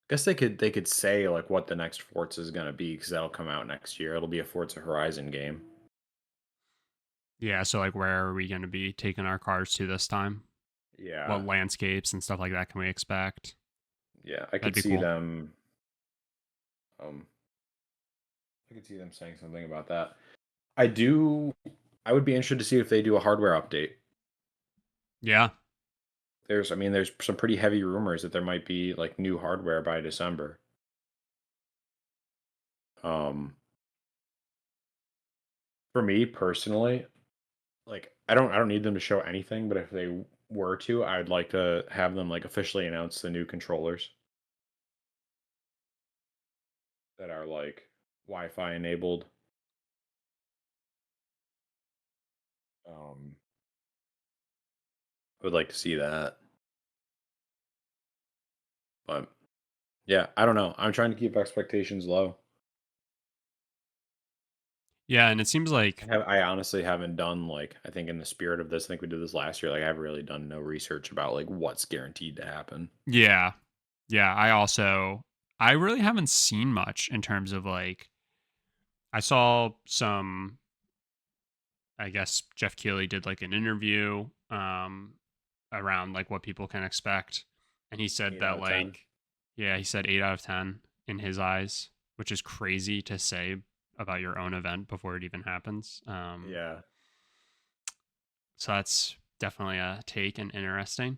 Guess they could say like what the next Forza is gonna be because that'll come out next year. It'll be a Forza Horizon game. Yeah. So like, where are we gonna be taking our cars to this time? Yeah, What landscapes and stuff like that can we expect? yeah, I That'd could be see cool. them. Um, I could see them saying something about that. I do. I would be interested to see if they do a hardware update. Yeah. I mean, there's some pretty heavy rumors that there might be like new hardware by December. Um, for me personally, like I don't need them to show anything, but if they were to, I'd like to have them like officially announce the new controllers that are like Wi-Fi enabled. I would like to see that. But yeah, I don't know. I'm trying to keep expectations low. Yeah, and it seems like I honestly haven't done like I think in the spirit of this, I think we did this last year. Like I've really done no research about like what's guaranteed to happen. yeah. Yeah, I really haven't seen much in terms of like I saw some I guess Jeff Keighley did like an interview around like what people can expect. And he said 8 out that of 10. like yeah, he said 8 out of 10 in his eyes, which is crazy to say about your own event before it even happens. Yeah. So that's definitely a take and interesting.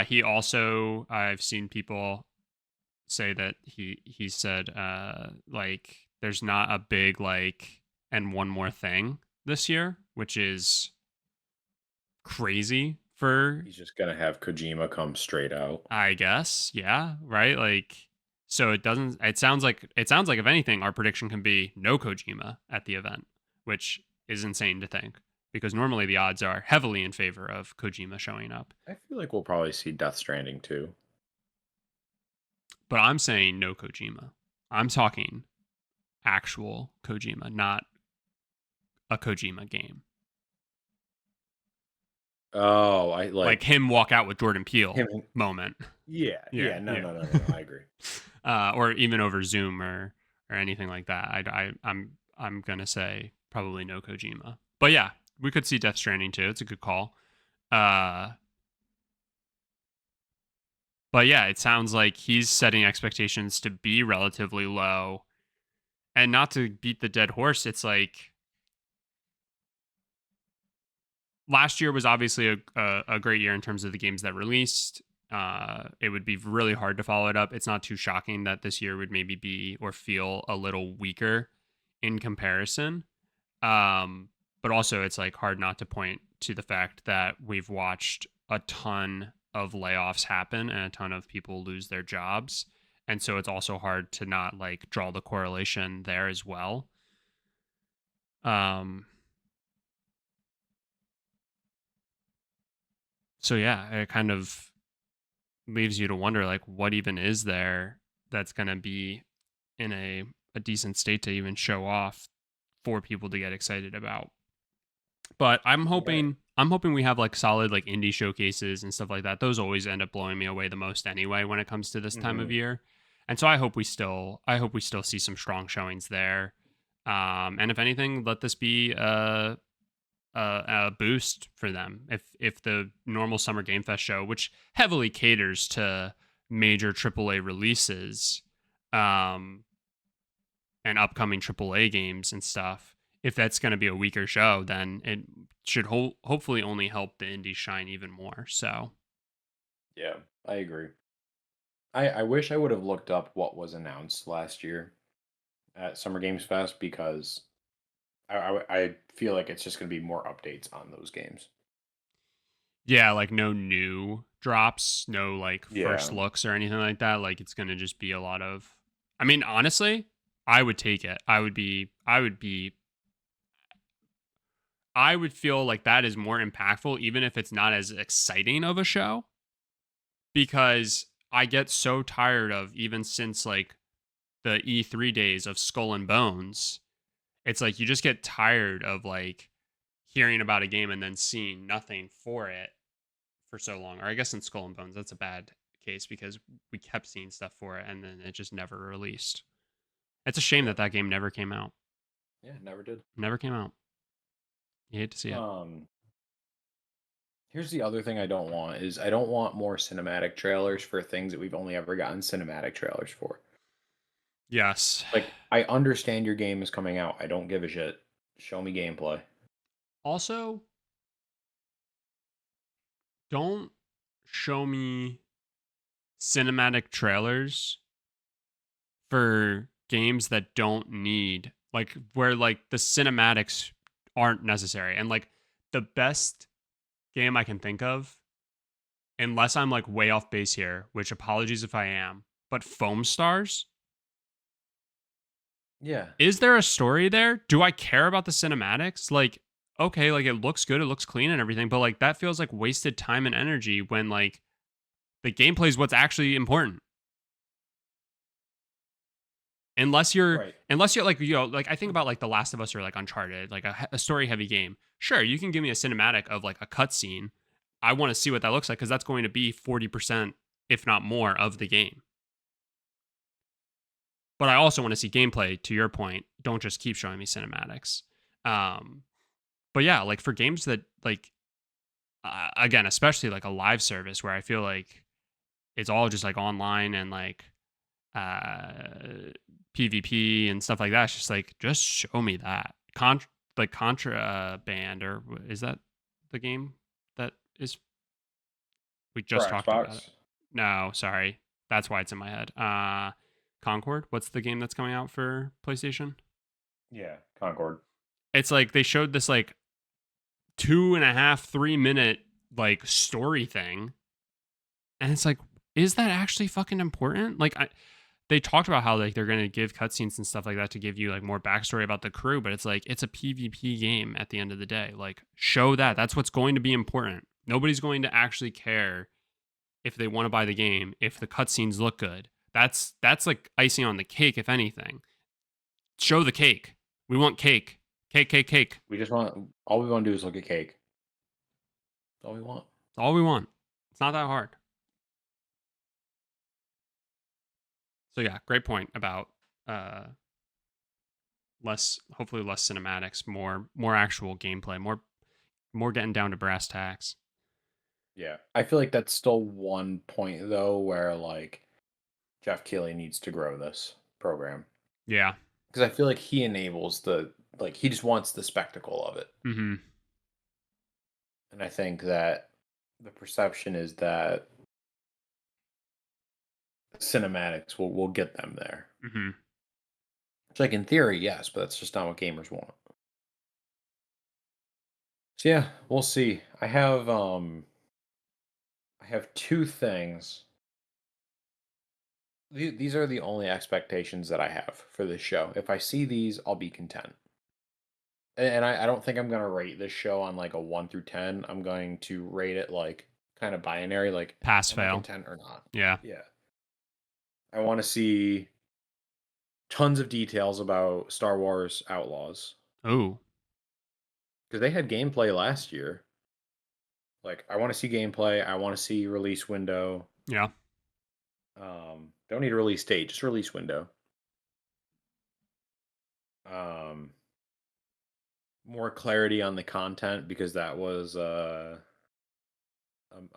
He also I've seen people say that he said like there's not a big like and one more thing this year, which is crazy for He's just gonna have Kojima come straight out. I guess, yeah, right? Like so it sounds like if anything our prediction can be no Kojima at the event, which is insane to think because normally the odds are heavily in favor of Kojima showing up. I feel like we'll probably see Death Stranding too. But I'm saying no Kojima. I'm talking actual Kojima, not a Kojima game. Oh, I Like like him walk out with Jordan Peele him. moment. Yeah, Yeah, yeah, no, yeah. no, no, no, no, I agree. Or even over Zoom or anything like that. I'm gonna say probably no Kojima. But yeah, we could see Death Stranding too. It's a good call. But yeah, it sounds like he's setting expectations to be relatively low. And not to beat the dead horse, it's like last year was obviously a great year in terms of the games that released. It would be really hard to follow it up. It's not too shocking that this year would maybe be or feel a little weaker in comparison. But also, it's like hard not to point to the fact that we've watched a ton of layoffs happen and a ton of people lose their jobs. And so it's also hard to not like draw the correlation there as well. Um, so yeah, it kind of leaves you to wonder like what even is there that's going to be in a decent state to even show off for people to get excited about. But Yeah. I'm hoping we have like solid like indie showcases and stuff like that. Those always end up blowing me away the most anyway when it comes to this time of Hmm. year. And so I hope we still see some strong showings there. And if anything, let this be a boost for them. If the normal Summer Game Fest show, which heavily caters to major AAA releases, um, and upcoming AAA games and stuff, if that's going to be a weaker show, then it should hopefully only help the indies shine even more. So Yeah, I agree. I wish I would have looked up what was announced last year at Summer Games Fest because I feel like it's just going to be more updates on those games. yeah, like no new drops, no like first Yeah. looks or anything like that. Like it's going to just be a lot of. I mean, honestly, I would take it. I would feel like that is more impactful, even if it's not as exciting of a show, because I get so tired of even since like the E3 days of Skull and Bones. It's like you just get tired of like hearing about a game and then seeing nothing for it for so long. Or I guess in Skull and Bones, that's a bad case because we kept seeing stuff for it and then it just never released. It's a shame Yeah. that that game never came out. Yeah, never did. Never came out. You hate to see it. Um, Here's the other thing I don't want is I don't want more cinematic trailers for things that we've only ever gotten cinematic trailers for. Yes. Like, I understand your game is coming out. I don't give a shit. Show me gameplay. Also, don't show me cinematic trailers for games that don't need like where like the cinematics aren't necessary. And like the best game I can think of, unless I'm like way off base here, which apologies if I am, but Foam Stars. Yeah. Is there a story there? Do I care about the cinematics? Like okay, like it looks good, it looks clean and everything, but like that feels like wasted time and energy when like the gameplay is what's actually important. Unless you're Right. unless you're like, like I think about like The Last of Us or like Uncharted, like a story heavy game. Sure, you can give me a cinematic of like a cutscene. I want to see what that looks like because that's going to be 40%, if not more, of the game. But I also want to see gameplay. To your point, don't just keep showing me cinematics. Um, but yeah, like for games that like again, especially like a live service where I feel like it's all just like online and like uh PvP and stuff like that. It's just like just show me that. Like Contraband, or is that the game that is we For just talked about it? Xbox? No, sorry. That's why it's in my head. Concord, what's the game that's coming out for PlayStation? Yeah, Concord. It's like they showed this like 2.5, 3 minute like story thing. And it's like, is that actually fucking important? Like they talked about how like they're gonna give cutscenes and stuff like that to give you like more backstory about the crew, but it's like it's a PvP game at the end of the day. Like show that. That's what's going to be important. Nobody's going to actually care if they want to buy the game if the cutscenes look good. That's like icing on the cake, if anything. Show the cake. We want cake. Cake, cake, cake. All we want to do is look at cake. That's all we want. It's all we want. It's not that hard. So yeah, great point about uh hopefully less cinematics, more actual gameplay, more getting down to brass tacks. Yeah. I feel like that's still one point though where like Jeff Keighley needs to grow this program. Yeah. Because I feel like he enables he just wants the spectacle of it. Mm-hmm. And I think that the perception is that cinematics will get them there. Mm-hmm. Which, like, in theory, yes, but that's just not what gamers want. So yeah, we'll see. I have two things. These are the only expectations that I have for this show. If I see these, I'll be content. And I don't think I'm gonna rate this show on like a 1 through 10. I'm going to rate it like kind of binary, like Pass am I fail. content or not? Yeah. Yeah. I want to see tons of details about Star Wars Outlaws Oh. because they had gameplay last year. Like, I want to see gameplay. I want to see release window. Yeah. Don't need a release date, just release window. More clarity on the content because that was a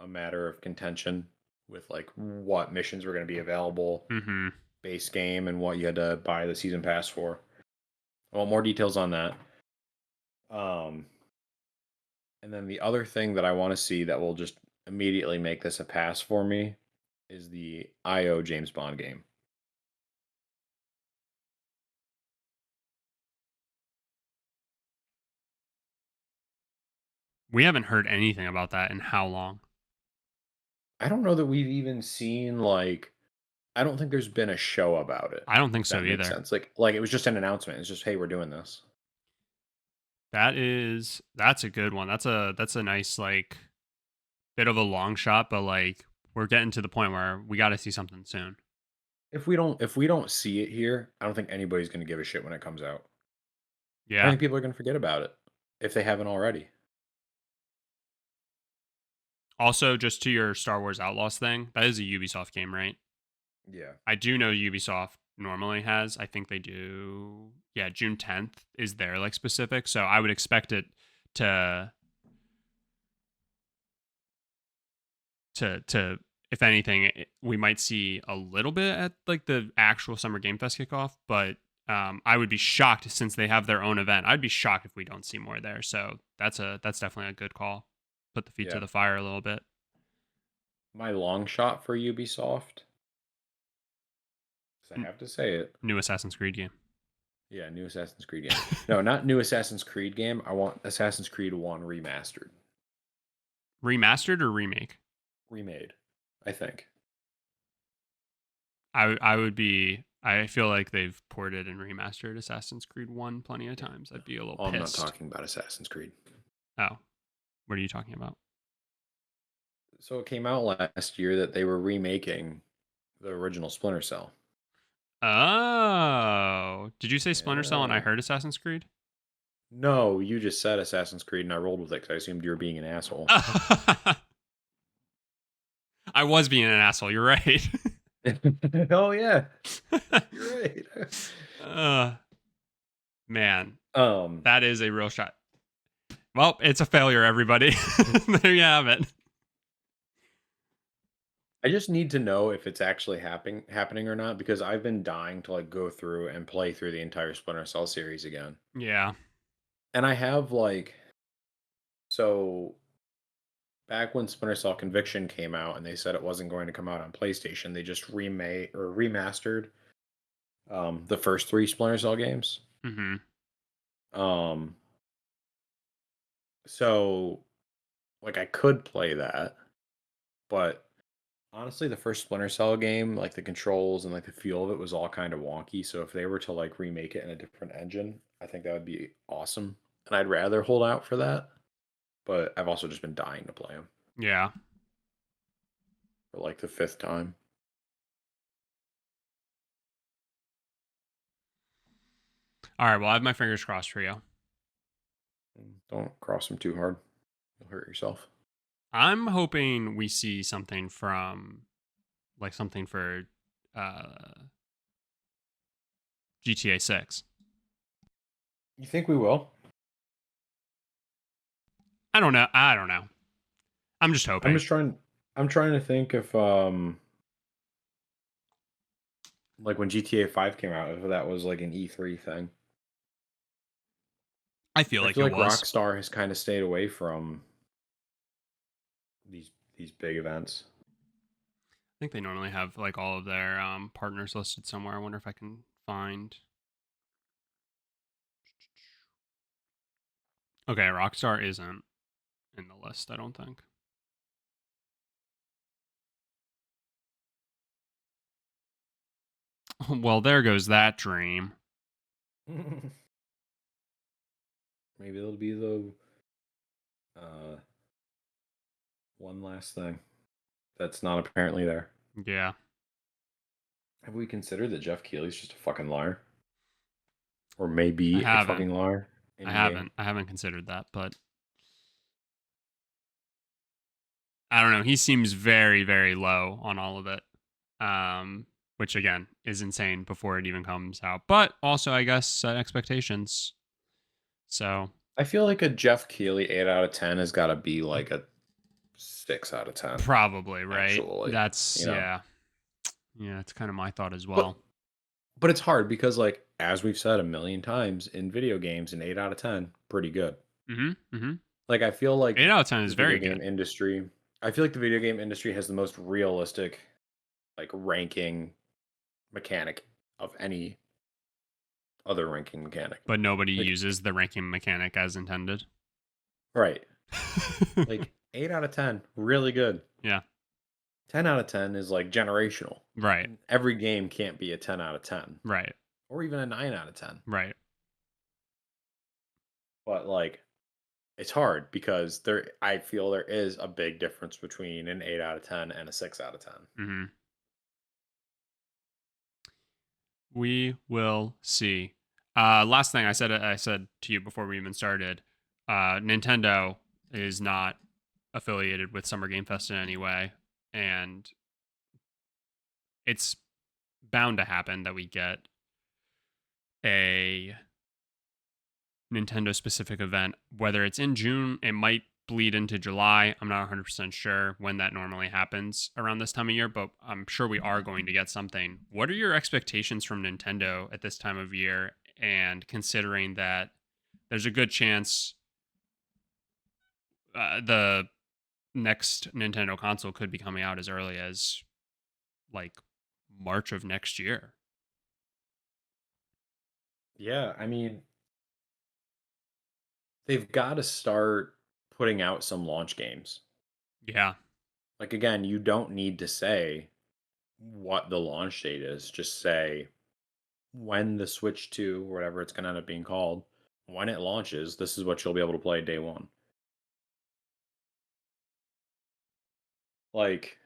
matter of contention with like what missions were going to be available, Mm-hmm. base game, and what you had to buy the season pass for. I want more details on that. And then the other thing that I want to see that will just immediately make this a pass for me is the IO James Bond game. We haven't heard anything about that in how long? I don't know that we've even seen like I don't think there's been a show about it. I don't think If so that makes either. sense. Like it was just an announcement. It's just hey, we're doing this. That's a good one. That's a nice like bit of a long shot, but like we're getting to the point where we got to see something soon. If we don't see it here, I don't think anybody's going to give a shit when it comes out. I Yeah. think people are going to forget about it if they haven't already. Also, just to your Star Wars Outlaws thing, that is a Ubisoft game, right? Yeah. I do know Ubisoft normally has. I think they do. Yeah, June 10th is their like specific. So I would expect it to if anything, we might see a little bit at like the actual Summer Game Fest kickoff, but I would be shocked since they have their own event. I'd be shocked if we don't see more there. So that's definitely a good call. Put the feet to Yeah. the fire a little bit. My long shot for Ubisoft, because I N- have to say it. New Assassin's Creed game. Yeah, new Assassin's Creed game. No, not new Assassin's Creed game. I want Assassin's Creed 1 remastered. Remastered or remake? Remade, I think. I I feel like they've ported and remastered Assassin's Creed 1 plenty of times. I'd be a little Oh, I'm not pissed. talking about Assassin's Creed. Oh, what are you talking about? So it came out last year that they were remaking the original Splinter Cell. Oh, did you say Splinter Cell and I Yeah. heard Assassin's Creed? No, you just said Assassin's Creed and I rolled with it because I assumed you were being an asshole. I was being an asshole. You're right. Oh yeah, you're right. uh, man, Um, that is a real shot. Well, it's a failure, everybody. There you have it. I just need to know if it's actually happening or not because I've been dying to like go through and play through the entire Splinter Cell series again. Yeah. And I have like so back when Splinter Cell Conviction came out and they said it wasn't going to come out on PlayStation, they just remade or remastered the first 3 Splinter Cell games. Mm-hmm. Um so like I could play that, but honestly, the first Splinter Cell game, like the controls and like the feel of it was all kind of wonky. So if they were to like remake it in a different engine, I think that would be awesome. And I'd rather hold out for that. But I've also just been dying to play them Yeah. for like the 5th time. All right. Well, I have my fingers crossed for you. Don't cross them too hard. You'll hurt yourself. I'm hoping we see something from, like, something for uh, GTA 6. You think we will? I don't know. I'm just hoping. I'm trying to think if like when GTA 5 came out, if that was like an E3 thing. I feel I like feel it like was. Rockstar has kind of stayed away from these big events. I think they normally have like all of their partners listed somewhere. I wonder if I can find. Okay, Rockstar isn't in the list, I don't think. Well, there goes that dream. Maybe it'll be the one last thing that's not apparently there. Yeah. Have we considered that Jeff Keighley's just a fucking liar? Or I maybe a haven't. fucking liar? I In haven't. game? I haven't considered that, but I don't know. He seems very, very low on all of it. Which again is insane before it even comes out. But also I guess set expectations. So I feel like a Jeff Keighley 8 out of 10 has got to be like a 6 out of 10. probably, right? Actually, That's you know. yeah. Yeah, it's kind of my thought as But well. but it's hard because like as we've said a million times in video games, an 8 out of 10, pretty good. Mm-hmm. Mm-hmm. Like I feel like 8 out of 10 is the video very game good. industry, I feel like the video game industry has the most realistic like ranking mechanic of any other ranking mechanic. But nobody Like uses the ranking mechanic as intended. right. Like 8 out of 10, really good. Yeah. 10 out of 10 is like generational. Right. Every game can't be a 10 out of 10 Right. or even a 9 out of 10. Right. But like it's hard because I feel there is a big difference between an 8 out of 10 and a 6 out of 10. Mm-hmm. We will see. Last thing I said to you before we even started, Nintendo is not affiliated with Summer Game Fest in any way, and it's bound to happen that we get a Nintendo specific event. Whether it's in June, it might bleed into July. I'm not 100% sure when that normally happens around this time of year, but I'm sure we are going to get something. What are your expectations from Nintendo at this time of year? And considering that there's a good chance the next Nintendo console could be coming out as early as like March of next year. Yeah, I mean, they've got to start putting out some launch games. Yeah. Like again, you don't need to say what the launch date is. Just say when the Switch 2, or whatever it's going to end up being called, when it launches, this is what you'll be able to play day one. Like,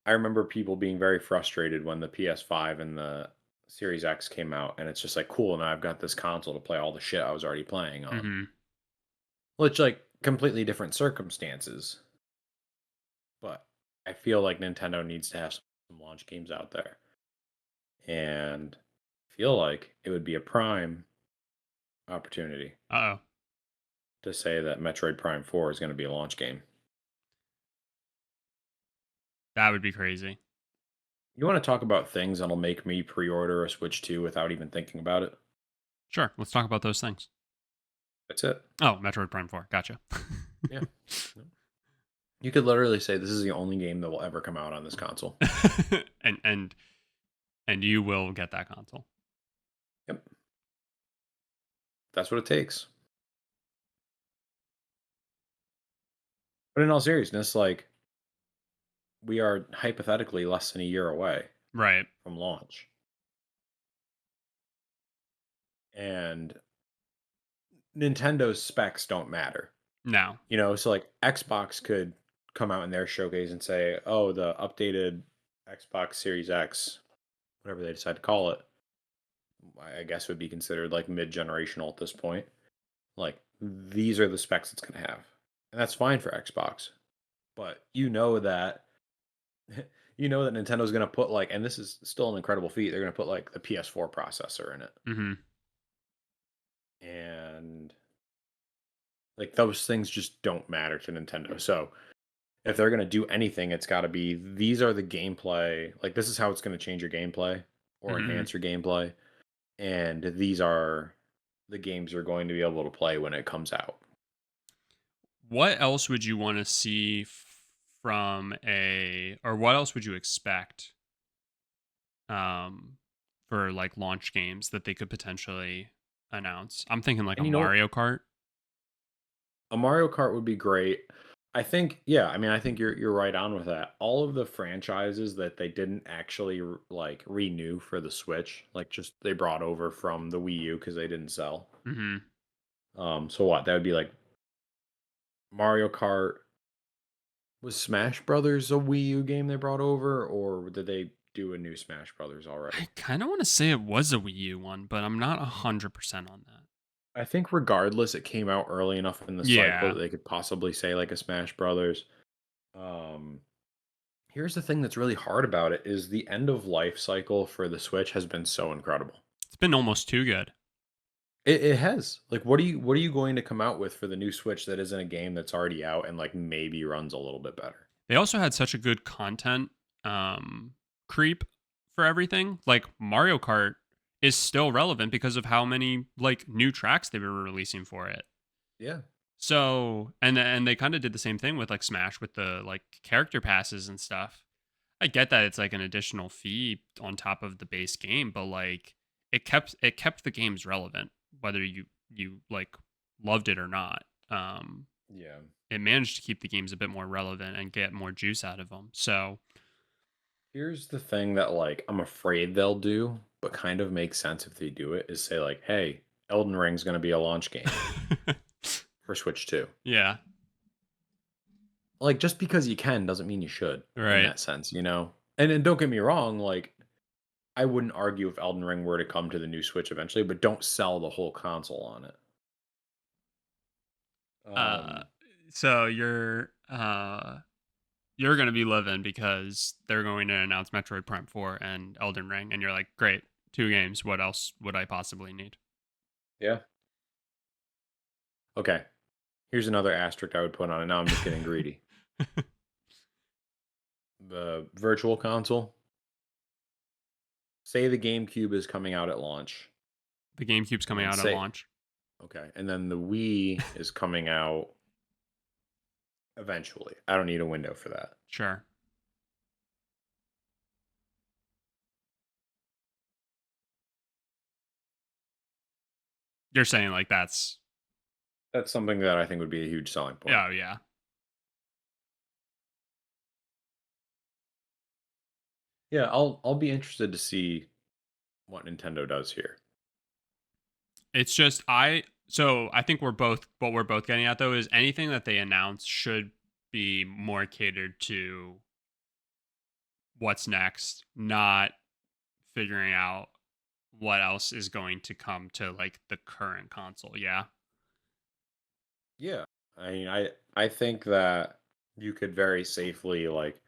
I remember people being very frustrated when the PS5 and the Series X came out, and it's just like, cool, now I've got this console to play all the shit I was already playing on. Mhm. Which, like, completely different circumstances. But I feel like Nintendo needs to have some launch games out there. And I feel like it would be a prime opportunity Uh-oh. to say that Metroid Prime 4 is going to be a launch game. That would be crazy. You want to talk about things that'll make me pre order a Switch 2 without even thinking about it? Sure, let's talk about those things. That's it. Oh, Metroid Prime 4. Gotcha. Yeah. You could literally say this is the only game that will ever come out on this console. and and you will get that console. Yep. That's what it takes. But in all seriousness, like, we are hypothetically less than a year away Right. from launch. And Nintendo's specs don't matter. Now. So like Xbox could come out in their showcase and say, "Oh, the updated Xbox Series X, whatever they decide to call it, I guess would be considered like mid-generational at this point. Like these are the specs it's going to have." And that's fine for Xbox. But you know that Nintendo's going to put like, and this is still an incredible feat, they're going to put like the PS4 processor in it. Mhm. And like those things just don't matter to Nintendo. So if they're going to do anything, it's got to be these are the gameplay. Like this is how it's going to change your gameplay or Mhm. enhance your gameplay, and these are the games you're going to be able to play when it comes out. What else would you want to see from a, or what else would you expect um for like launch games that they could potentially announce? I'm thinking like a And you know, Mario Kart. a Mario Kart would be great. I think, yeah. I mean, I think you're right on with that. All of the franchises that they didn't actually like renew for the Switch, like just they brought over from the Wii U because they didn't sell. Mhm. So what? That would be like Mario Kart. Was Smash Brothers a Wii U game they brought over, or did they do a new Smash Brothers I already? kind of want to say it was a Wii U one, but I'm not 100% on that. I think regardless, it came out early enough in the cycle Yeah. that they could possibly say like a Smash Brothers. Um, Here's the thing that's really hard about it is the end of life cycle for the Switch has been so incredible. It's been almost too good. It has. Like, what are you going to come out with for the new Switch that isn't a game that's already out and like maybe runs a little bit better? They also had such a good content creep for everything. Like Mario Kart is still relevant because of how many like new tracks they were releasing for it. Yeah. So, and they kind of did the same thing with like Smash with the like character passes and stuff. I get that it's like an additional fee on top of the base game, but like it kept the games relevant whether you like loved it or not. Yeah. It managed to keep the games a bit more relevant and get more juice out of them. So, Here's the thing that like I'm afraid they'll do, but kind of makes sense if they do it, is say like, "Hey, Elden Ring's going to be a launch game for Switch 2." yeah, Like just because you can doesn't mean you should in right. that sense. And don't get me wrong, like I wouldn't argue if Elden Ring were to come to the new Switch eventually, but don't sell the whole console on it. Uh, Um so you're gonna be living because they're going to announce Metroid Prime 4 and Elden Ring, and you're like, great, two games. What else would I possibly need? yeah. Okay. Here's another asterisk I would put on it. Now I'm just getting greedy. The virtual console. Say the GameCube is coming out at launch. The GameCube's And coming then out at say launch. okay. And then the Wii is coming out eventually. I don't need a window for that. Sure. You're saying like that's, That's something that I think would be a huge selling point. oh yeah. Yeah, I'll be interested to see what Nintendo does here. It's just I think what we're both getting at though is anything that they announce should be more catered to what's next, not figuring out what else is going to come to like the current console. Yeah. Yeah. I mean, I think that you could very safely like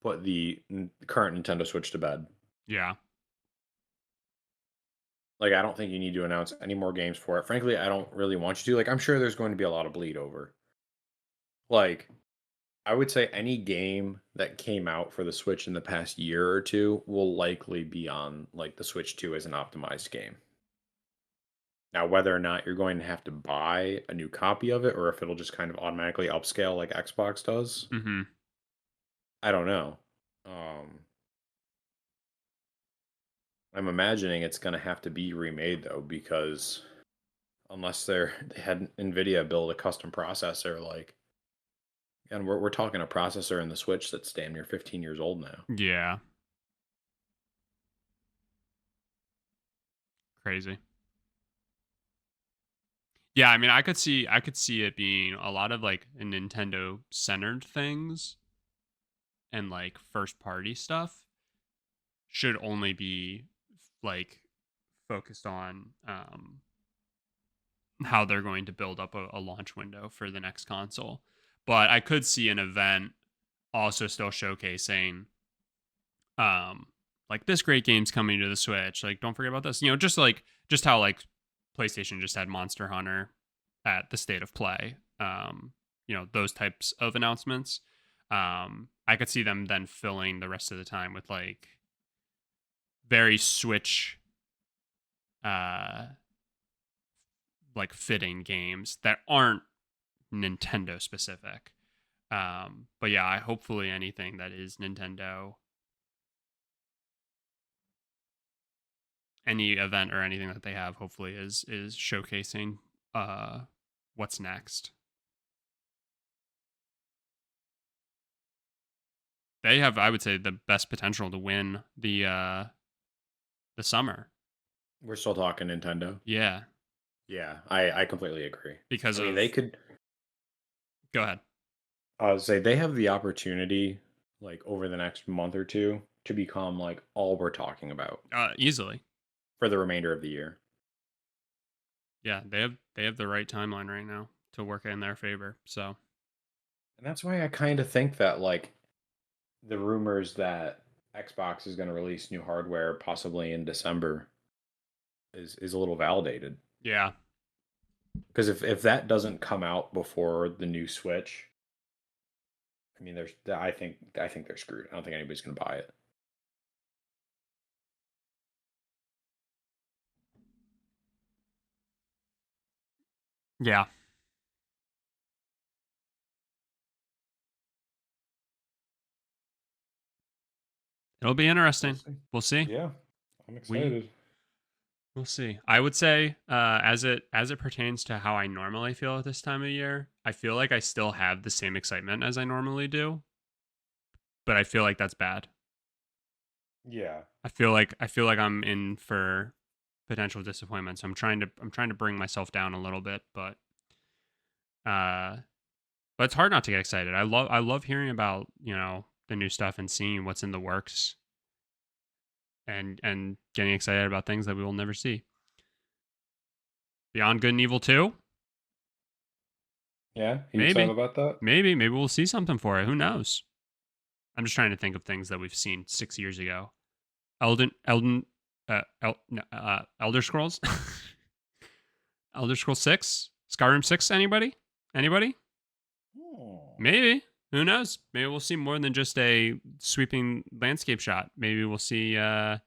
put the current Nintendo Switch to bed. Yeah. Like, I don't think you need to announce any more games for it. Frankly, I don't really want you to. Like, I'm sure there's going to be a lot of bleed over. Like, I would say any game that came out for the Switch in the past year or two will likely be on like the Switch 2 as an optimized game. Now, whether or not you're going to have to buy a new copy of it or if it'll just kind of automatically upscale like Xbox does, Mm-hmm. I don't know. I'm imagining it's going to have to be remade though, because unless they had Nvidia build a custom processor, like, and we're talking a processor in the Switch that's damn near 15 years old now. Yeah. Crazy. Yeah, I mean, I could see it being a lot of like Nintendo centered things and like first party stuff should only be like focused on how they're going to build up a launch window for the next console. But I could see an event also still showcasing like this great game's coming to the Switch. Like don't forget about this. You know, just how like PlayStation just had Monster Hunter at the State of Play. You know, those types of announcements. I could see them then filling the rest of the time with like very Switch like fitting games that aren't Nintendo specific. But yeah, hopefully anything that is Nintendo, any event or anything that they have, hopefully is showcasing what's next. They have, I would say, the best potential to win the summer. We're still talking Nintendo. Yeah, Yeah, I completely agree. because I mean, of. they could. Go ahead. I would say they have the opportunity, like over the next month or two, to become like all we're talking about Easily. for the remainder of the year. Yeah, they have the right timeline right now to work in their favor. So And that's why I kind of think that like the rumors that Xbox is going to release new hardware possibly in December is a little validated. yeah, Because if that doesn't come out before the new Switch, I mean, I think they're screwed. I don't think anybody's going to buy it. yeah, it'll be We'll interesting. see. We'll see. Yeah, I'm We excited. we'll see. I would say, as it pertains to how I normally feel at this time of year, I feel like I still have the same excitement as I normally do, but I feel like that's bad. Yeah. I feel like I'm in for potential disappointment. So I'm trying to bring myself down a little bit, uh, but it's hard not to get excited. I love hearing about the new stuff and seeing what's in the works, and getting excited about things that we will never see. Beyond Good and Evil 2? Yeah, you Maybe. excited about that? Maybe we'll see something for it. Who knows? I'm just trying to think of things that we've seen 6 years ago. Elder Scrolls? Elder Scrolls 6? Skyrim 6, anybody? Anybody? Maybe. Who knows? Maybe we'll see more than just a sweeping landscape shot. Maybe we'll see Oh,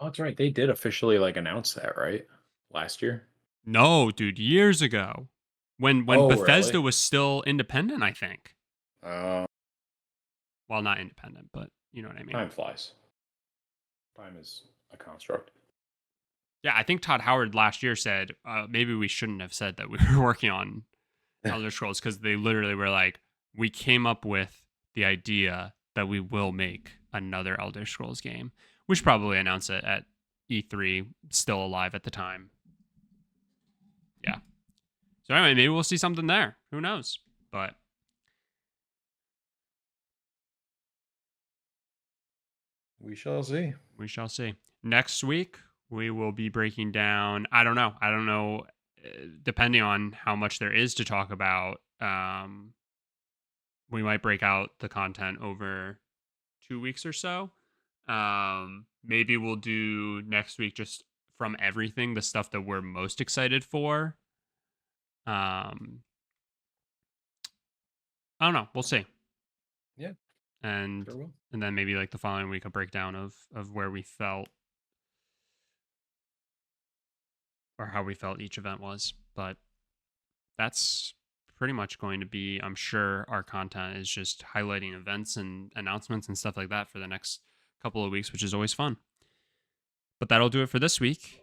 that's right. They did officially like announce that, right? Last year. No, dude, years ago. When Oh, Bethesda really? was still independent, I think. Uh, Well, not independent, but you know what I mean. Time flies. Time is a construct. Yeah, I think Todd Howard last year said maybe we shouldn't have said that we were working on Elder Scrolls, because they literally were like, we came up with the idea that we will make another Elder Scrolls game. We should probably announce it at E3, still alive at the time. Yeah. So anyway, maybe we'll see something there. Who knows? But we shall see. We shall see. Next week, we will be breaking down. I don't know. Depending on how much there is to talk about, we might break out the content over 2 weeks or so. Maybe we'll do next week just from everything, the stuff that we're most excited for. I don't know. We'll see. Yeah. And Sure will. and then maybe like the following week, a breakdown of where we felt or how we felt each event was. But that's pretty much going to be, I'm sure our content is just highlighting events and announcements and stuff like that for the next couple of weeks, which is always fun. But that'll do it for this week.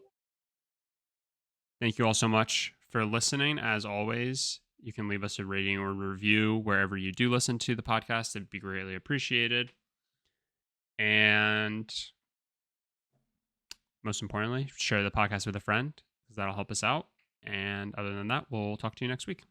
Thank you all so much for listening. As always, you can leave us a rating or review wherever you do listen to the podcast. It'd be greatly appreciated. And most importantly, share the podcast with a friend because that'll help us out. And other than that, we'll talk to you next week.